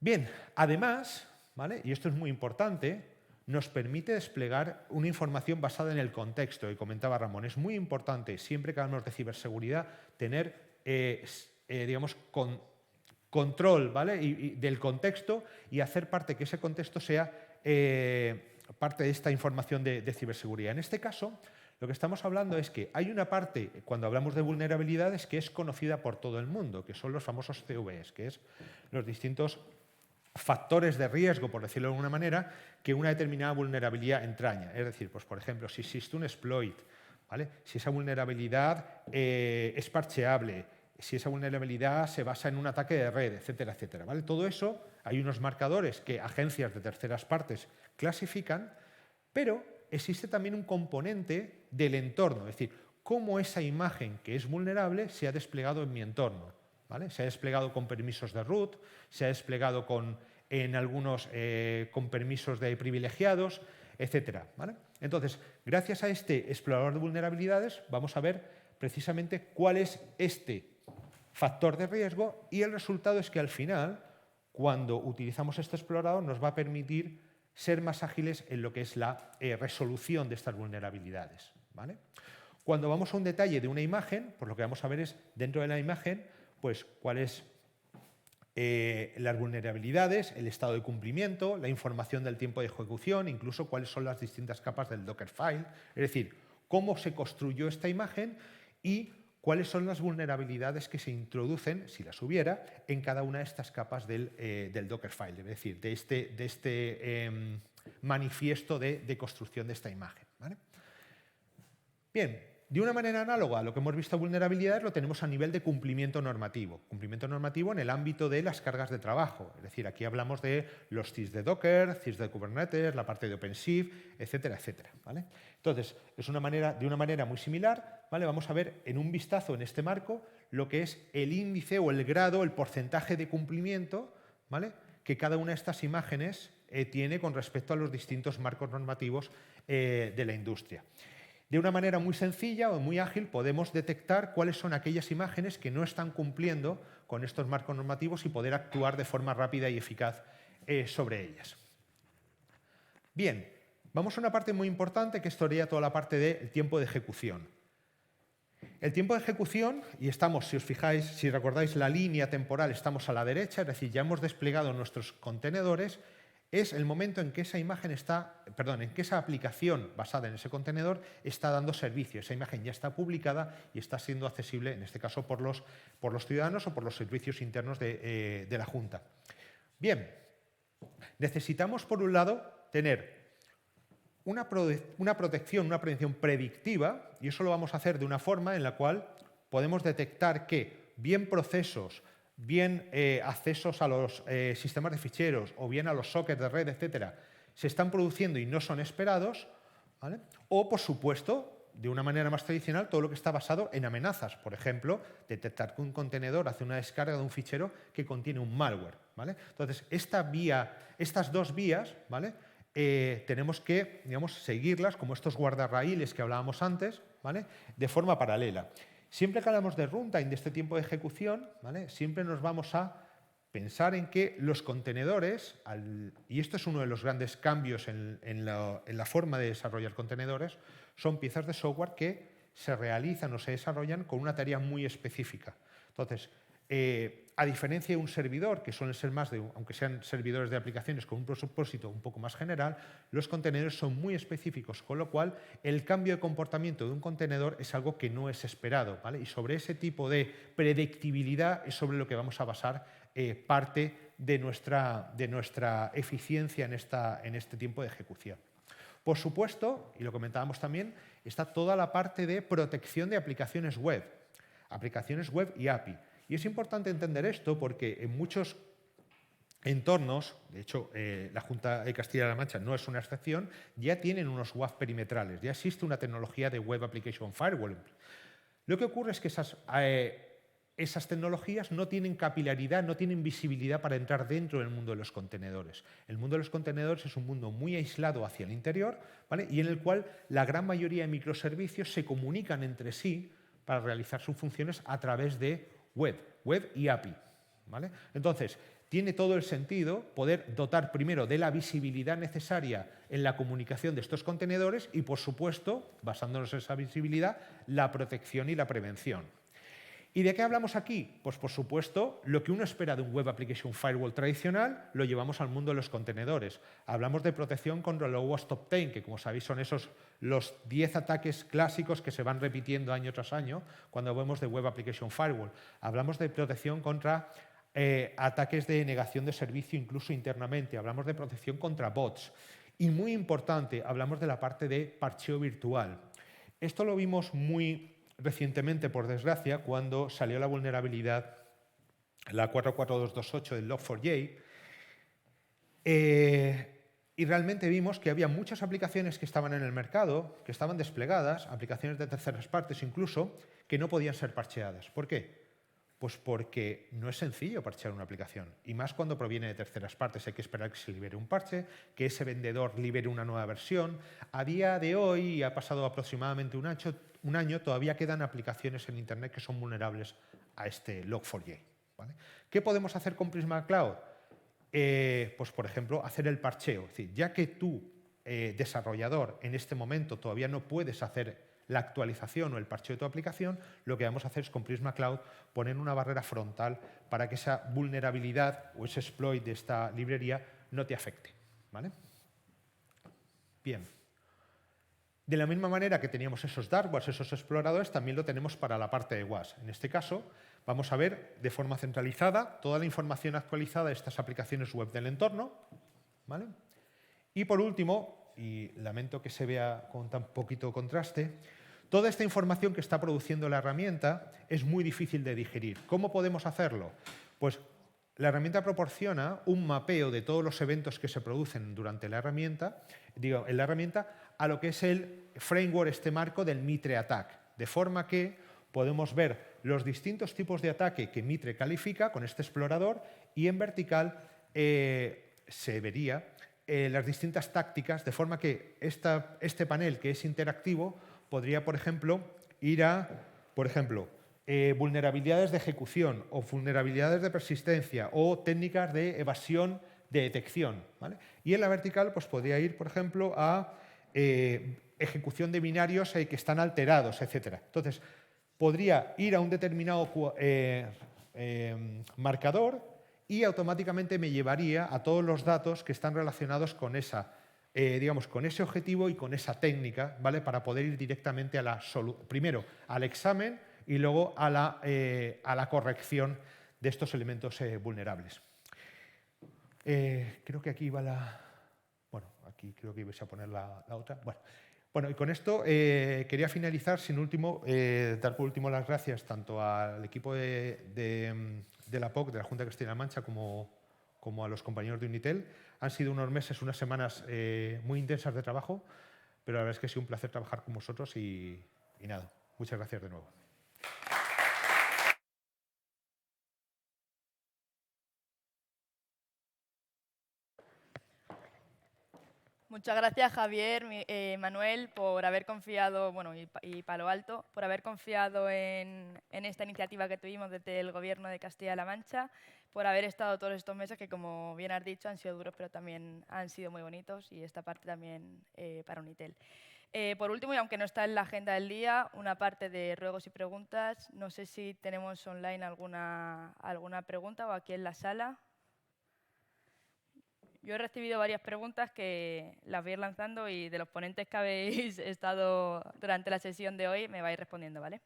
Bien, además, ¿vale?, y esto es muy importante, nos permite desplegar una información basada en el contexto, que comentaba Ramón. Es muy importante, siempre que hablamos de ciberseguridad, tener digamos, control, ¿vale?, del contexto, y hacer parte que ese contexto sea parte de esta información de ciberseguridad. En este caso, lo que estamos hablando es que hay una parte, cuando hablamos de vulnerabilidades, que es conocida por todo el mundo, que son los famosos CVEs, que es los distintos factores de riesgo, por decirlo de alguna manera, que una determinada vulnerabilidad entraña. Es decir, pues, por ejemplo, si existe un exploit, ¿vale?, si esa vulnerabilidad es parcheable, si esa vulnerabilidad se basa en un ataque de red, etcétera, etcétera, ¿vale? Todo eso, hay unos marcadores que agencias de terceras partes clasifican, pero existe también un componente del entorno, es decir, cómo esa imagen que es vulnerable se ha desplegado en mi entorno, ¿vale? Se ha desplegado con permisos de root, se ha desplegado con permisos de privilegiados, etcétera, ¿vale? Entonces, gracias a este explorador de vulnerabilidades, vamos a ver precisamente cuál es este factor de riesgo, y el resultado es que al final, cuando utilizamos este explorador, nos va a permitir ser más ágiles en lo que es la resolución de estas vulnerabilidades, ¿vale? Cuando vamos a un detalle de una imagen, pues lo que vamos a ver es, dentro de la imagen, pues cuáles las vulnerabilidades, el estado de cumplimiento, la información del tiempo de ejecución, incluso cuáles son las distintas capas del Dockerfile, es decir, cómo se construyó esta imagen y cuáles son las vulnerabilidades que se introducen, si las hubiera, en cada una de estas capas del Dockerfile, es decir, de este manifiesto de construcción de esta imagen, ¿vale? Bien, De una manera análoga a lo que hemos visto vulnerabilidades, lo tenemos a nivel de cumplimiento normativo. Cumplimiento normativo en el ámbito de las cargas de trabajo. Es decir, aquí hablamos de los CIS de Docker, CIS de Kubernetes, la parte de OpenShift, etcétera, etcétera. ¿Vale? Entonces, de una manera muy similar, ¿vale? Vamos a ver en un vistazo en este marco lo que es el índice o el grado, el porcentaje de cumplimiento, ¿vale?, que cada una de estas imágenes tiene con respecto a los distintos marcos normativos de la industria. De una manera muy sencilla o muy ágil podemos detectar cuáles son aquellas imágenes que no están cumpliendo con estos marcos normativos y poder actuar de forma rápida y eficaz sobre ellas. Bien, vamos a una parte muy importante que sería toda la parte del tiempo de ejecución. El tiempo de ejecución, y estamos, si os fijáis, si recordáis la línea temporal, estamos a la derecha, es decir, ya hemos desplegado nuestros contenedores, es el momento en que esa imagen en que esa aplicación basada en ese contenedor está dando servicio. Esa imagen ya está publicada y está siendo accesible, en este caso, por los ciudadanos o por los servicios internos de la Junta. Bien, necesitamos, por un lado, tener una prevención predictiva, y eso lo vamos a hacer de una forma en la cual podemos detectar que bien procesos, bien accesos a los sistemas de ficheros o bien a los sockets de red, etcétera, se están produciendo y no son esperados, ¿vale? O, por supuesto, de una manera más tradicional, todo lo que está basado en amenazas. Por ejemplo, detectar que un contenedor hace una descarga de un fichero que contiene un malware, ¿vale? Entonces, estas dos vías, ¿vale?, tenemos que, digamos, seguirlas como estos guardarraíles que hablábamos antes, ¿vale?, de forma paralela. Siempre que hablamos de runtime, de este tiempo de ejecución, ¿vale?, siempre nos vamos a pensar en que los contenedores, y esto es uno de los grandes cambios en la forma de desarrollar contenedores, son piezas de software que se realizan o se desarrollan con una tarea muy específica. Entonces, a diferencia de un servidor, que suelen ser más aunque sean servidores de aplicaciones con un propósito un poco más general, los contenedores son muy específicos, con lo cual el cambio de comportamiento de un contenedor es algo que no es esperado, ¿vale? Y sobre ese tipo de predictibilidad es sobre lo que vamos a basar parte de nuestra eficiencia en este tiempo de ejecución. Por supuesto, y lo comentábamos también, está toda la parte de protección de aplicaciones web y API. Y es importante entender esto porque en muchos entornos, de hecho, la Junta de Castilla-La Mancha no es una excepción, ya tienen unos WAF perimetrales, ya existe una tecnología de Web Application Firewall. Lo que ocurre es que esas tecnologías no tienen capilaridad, no tienen visibilidad para entrar dentro del mundo de los contenedores. El mundo de los contenedores es un mundo muy aislado hacia el interior, ¿vale?, y en el cual la gran mayoría de microservicios se comunican entre sí para realizar sus funciones a través de web y API, ¿vale? Entonces, tiene todo el sentido poder dotar primero de la visibilidad necesaria en la comunicación de estos contenedores y, por supuesto, basándonos en esa visibilidad, la protección y la prevención. ¿Y de qué hablamos aquí? Pues, por supuesto, lo que uno espera de un Web Application Firewall tradicional lo llevamos al mundo de los contenedores. Hablamos de protección contra el OWASP Top 10, que, como sabéis, son los 10 ataques clásicos que se van repitiendo año tras año cuando hablamos de Web Application Firewall. Hablamos de protección contra ataques de negación de servicio incluso internamente. Hablamos de protección contra bots. Y muy importante, hablamos de la parte de parcheo virtual. Esto lo vimos muy recientemente, por desgracia, cuando salió la vulnerabilidad, la 44228 del Log4j, y realmente vimos que había muchas aplicaciones que estaban en el mercado, que estaban desplegadas, aplicaciones de terceras partes incluso, que no podían ser parcheadas. ¿Por qué? Pues porque no es sencillo parchear una aplicación, y más cuando proviene de terceras partes. Hay que esperar que se libere un parche, que ese vendedor libere una nueva versión. A día de hoy, y ha pasado aproximadamente un año, todavía quedan aplicaciones en Internet que son vulnerables a este Log4j, ¿vale? ¿Qué podemos hacer con Prisma Cloud? Pues, por ejemplo, hacer el parcheo. Es decir, ya que tú, desarrollador, en este momento todavía no puedes hacer la actualización o el parcheo de tu aplicación, lo que vamos a hacer es con Prisma Cloud poner una barrera frontal para que esa vulnerabilidad o ese exploit de esta librería no te afecte, ¿vale? Bien. De la misma manera que teníamos esos dark wars, esos exploradores, también lo tenemos para la parte de WAS. En este caso, vamos a ver de forma centralizada toda la información actualizada de estas aplicaciones web del entorno, ¿vale? Y por último, y lamento que se vea con tan poquito contraste, Toda esta información que está produciendo la herramienta es muy difícil de digerir. ¿Cómo podemos hacerlo? Pues la herramienta proporciona un mapeo de todos los eventos que se producen durante la herramienta, en la herramienta, a lo que es el framework, este marco del Mitre Attack, de forma que podemos ver los distintos tipos de ataque que Mitre califica con este explorador y en vertical se vería las distintas tácticas, de forma que este panel, que es interactivo, podría, por ejemplo, ir a, vulnerabilidades de ejecución o vulnerabilidades de persistencia o técnicas de evasión de detección, ¿vale? Y en la vertical pues, podría ir, por ejemplo, a ejecución de binarios que están alterados, etc. Entonces, podría ir a un determinado marcador y automáticamente me llevaría a todos los datos que están relacionados con con ese objetivo y con esa técnica, ¿vale? Para poder ir directamente primero al examen y luego a la corrección de estos elementos vulnerables. Creo que aquí iba Bueno, aquí creo que ibais a poner la otra. Bueno, y con esto quería finalizar, dar por último las gracias tanto al equipo de la POC, de la Junta de Castilla-La Mancha, como a los compañeros de Unitel. Han sido unos meses, unas semanas muy intensas de trabajo, pero la verdad es que ha sido un placer trabajar con vosotros y nada, muchas gracias de nuevo. Muchas gracias, Javier, Manuel, por haber confiado, y Palo Alto, por haber confiado en esta iniciativa que tuvimos desde el Gobierno de Castilla-La Mancha, por haber estado todos estos meses que, como bien has dicho, han sido duros, pero también han sido muy bonitos, y esta parte también para Unitel. Por último, y aunque no está en la agenda del día, una parte de ruegos y preguntas. No sé si tenemos online alguna pregunta o aquí en la sala. Yo he recibido varias preguntas que las voy a ir lanzando y de los ponentes que habéis estado durante la sesión de hoy me vais respondiendo, ¿vale?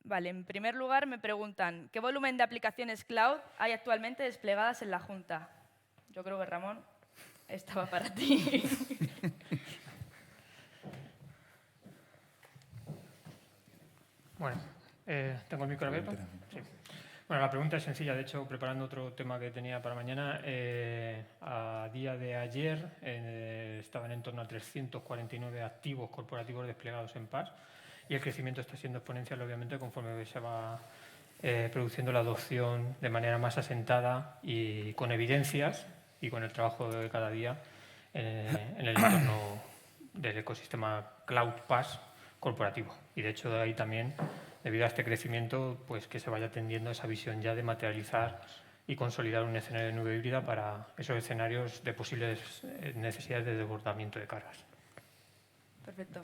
Vale, en primer lugar me preguntan, ¿qué volumen de aplicaciones cloud hay actualmente desplegadas en la Junta? Yo creo que, Ramón, esta va para ti. Bueno, ¿tengo el micro abierto? Sí. Bueno, la pregunta es sencilla. De hecho, preparando otro tema que tenía para mañana, a día de ayer estaban en torno a 349 activos corporativos desplegados en PaaS y el crecimiento está siendo exponencial, obviamente, conforme se va produciendo la adopción de manera más asentada y con evidencias y con el trabajo de cada día en el entorno del ecosistema Cloud PaaS corporativo. Y, de hecho, de ahí también, debido a este crecimiento, pues que se vaya tendiendo esa visión ya de materializar y consolidar un escenario de nube híbrida para esos escenarios de posibles necesidades de desbordamiento de cargas. Perfecto.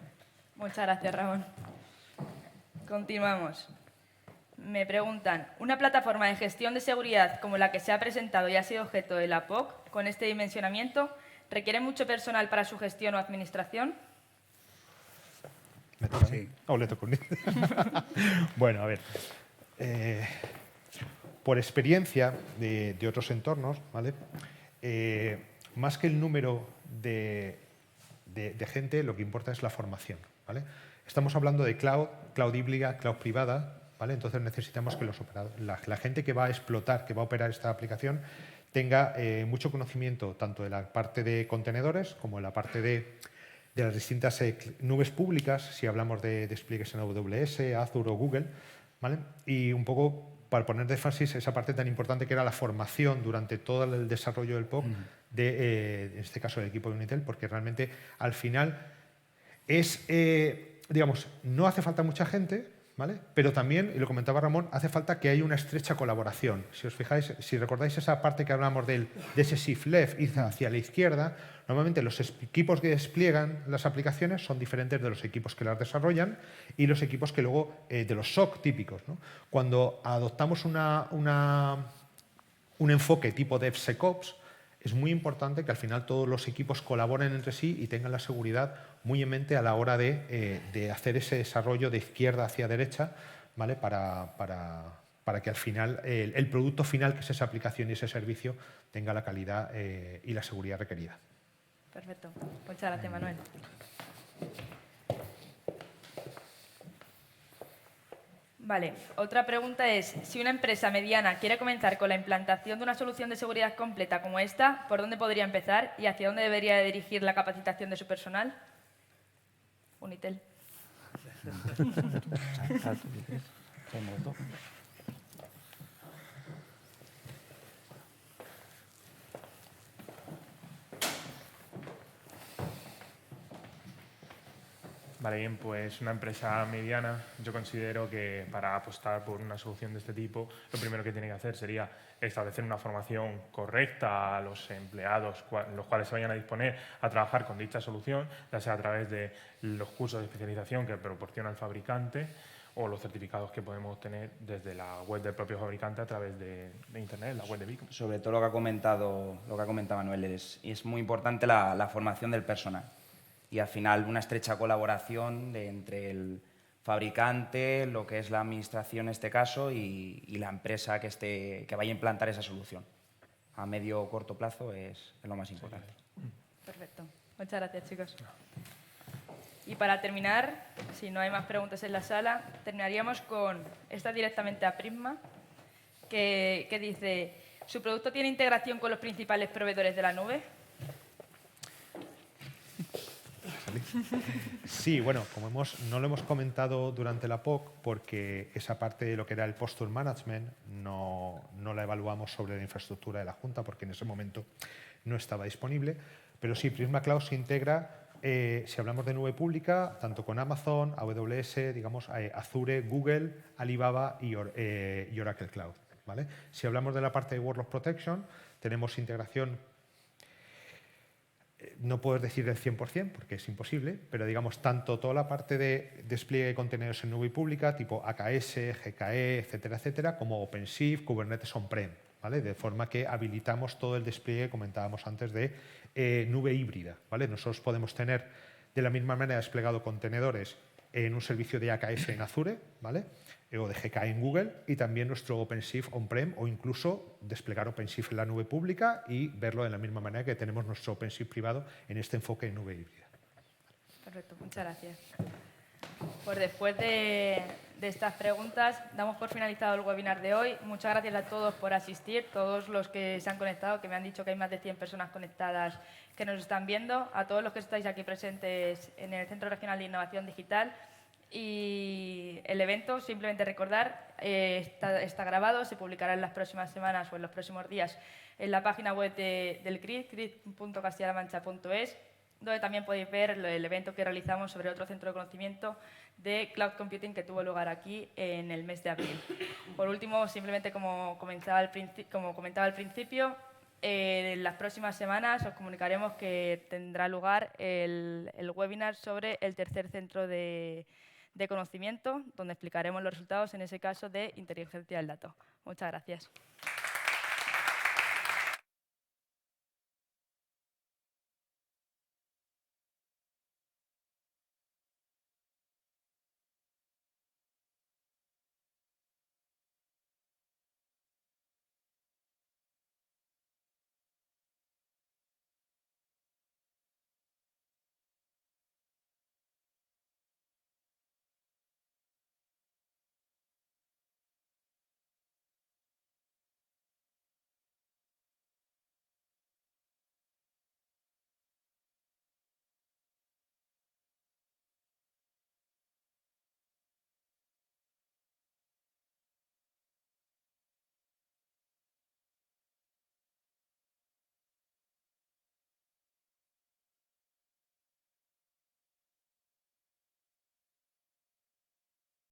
Muchas gracias, Ramón. Continuamos. Me preguntan, ¿una plataforma de gestión de seguridad como la que se ha presentado y ha sido objeto de la POC, con este dimensionamiento, requiere mucho personal para su gestión o administración? ¿Me toca? Sí. ¿O le toca? Bueno, a ver. Por experiencia de otros entornos, ¿vale? Más que el número de gente, lo que importa es la formación, ¿vale? Estamos hablando de cloud híbrida, cloud privada, ¿vale? Entonces necesitamos que la gente que va a explotar, que va a operar esta aplicación, tenga mucho conocimiento tanto de la parte de contenedores como de la parte de las distintas nubes públicas, si hablamos de despliegues en AWS, Azure o Google, ¿vale? Y un poco para poner de énfasis esa parte tan importante que era la formación durante todo el desarrollo del POC, en este caso del equipo de Unitel, porque realmente al final no hace falta mucha gente, ¿vale? Pero también, y lo comentaba Ramón, hace falta que haya una estrecha colaboración. Si os fijáis, si recordáis esa parte que hablamos de ese shift left, ir hacia la izquierda, normalmente los equipos que despliegan las aplicaciones son diferentes de los equipos que las desarrollan y los equipos que luego, de los SOC típicos, ¿no? Cuando adoptamos un enfoque tipo DevSecOps, es muy importante que al final todos los equipos colaboren entre sí y tengan la seguridad muy en mente a la hora de hacer ese desarrollo de izquierda hacia derecha, ¿vale? Para que al final el producto final, que es esa aplicación y ese servicio, tenga la calidad y la seguridad requerida. Perfecto. Muchas gracias, Manuel. Vale, otra pregunta es, si una empresa mediana quiere comenzar con la implantación de una solución de seguridad completa como esta, ¿por dónde podría empezar y hacia dónde debería dirigir la capacitación de su personal? Unitel. Vale, bien, pues una empresa mediana, yo considero que para apostar por una solución de este tipo, lo primero que tiene que hacer sería establecer una formación correcta a los empleados, los cuales se vayan a disponer a trabajar con dicha solución, ya sea a través de los cursos de especialización que proporciona el fabricante o los certificados que podemos obtener desde la web del propio fabricante a través de Internet, la web de Beacon. Sobre todo lo que ha comentado Manuel, es muy importante la formación del personal. Y al final una estrecha colaboración entre el fabricante, lo que es la administración en este caso, y la empresa que vaya a implantar esa solución. A medio o corto plazo es lo más importante. Perfecto. Muchas gracias, chicos. Y para terminar, si no hay más preguntas en la sala, terminaríamos con esta directamente a Prisma, que dice, ¿su producto tiene integración con los principales proveedores de la nube? Sí, bueno, como no lo hemos comentado durante la POC, porque esa parte de lo que era el posture management no la evaluamos sobre la infraestructura de la Junta, porque en ese momento no estaba disponible, pero sí, Prisma Cloud se integra, si hablamos de nube pública, tanto con Amazon, AWS, digamos, Azure, Google, Alibaba y Oracle Cloud, ¿vale? Si hablamos de la parte de Workload Protection, tenemos integración. No puedo decir del 100% porque es imposible, pero digamos tanto toda la parte de despliegue de contenidos en nube pública, tipo AKS, GKE, etcétera, etcétera, como OpenShift, Kubernetes on-prem, ¿vale? De forma que habilitamos todo el despliegue que comentábamos antes de nube híbrida, ¿vale? Nosotros podemos tener de la misma manera desplegado contenedores en un servicio de AKS en Azure, ¿vale? O de GKE en Google, y también nuestro OpenShift on-prem, o incluso desplegar OpenShift en la nube pública y verlo de la misma manera que tenemos nuestro OpenShift privado en este enfoque de nube híbrida. Perfecto, muchas gracias. Pues después de estas preguntas, damos por finalizado el webinar de hoy. Muchas gracias a todos por asistir, todos los que se han conectado, que me han dicho que hay más de 100 personas conectadas que nos están viendo, a todos los que estáis aquí presentes en el Centro Regional de Innovación Digital. Y el evento, simplemente recordar, está grabado, se publicará en las próximas semanas o en los próximos días en la página web del CRID, crid.castilla-la-mancha.es, donde también podéis ver el evento que realizamos sobre otro centro de conocimiento de Cloud Computing que tuvo lugar aquí en el mes de abril. Por último, simplemente como comentaba al principio, en las próximas semanas os comunicaremos que tendrá lugar el webinar sobre el tercer centro de conocimiento, donde explicaremos los resultados, en ese caso, de inteligencia del dato. Muchas gracias.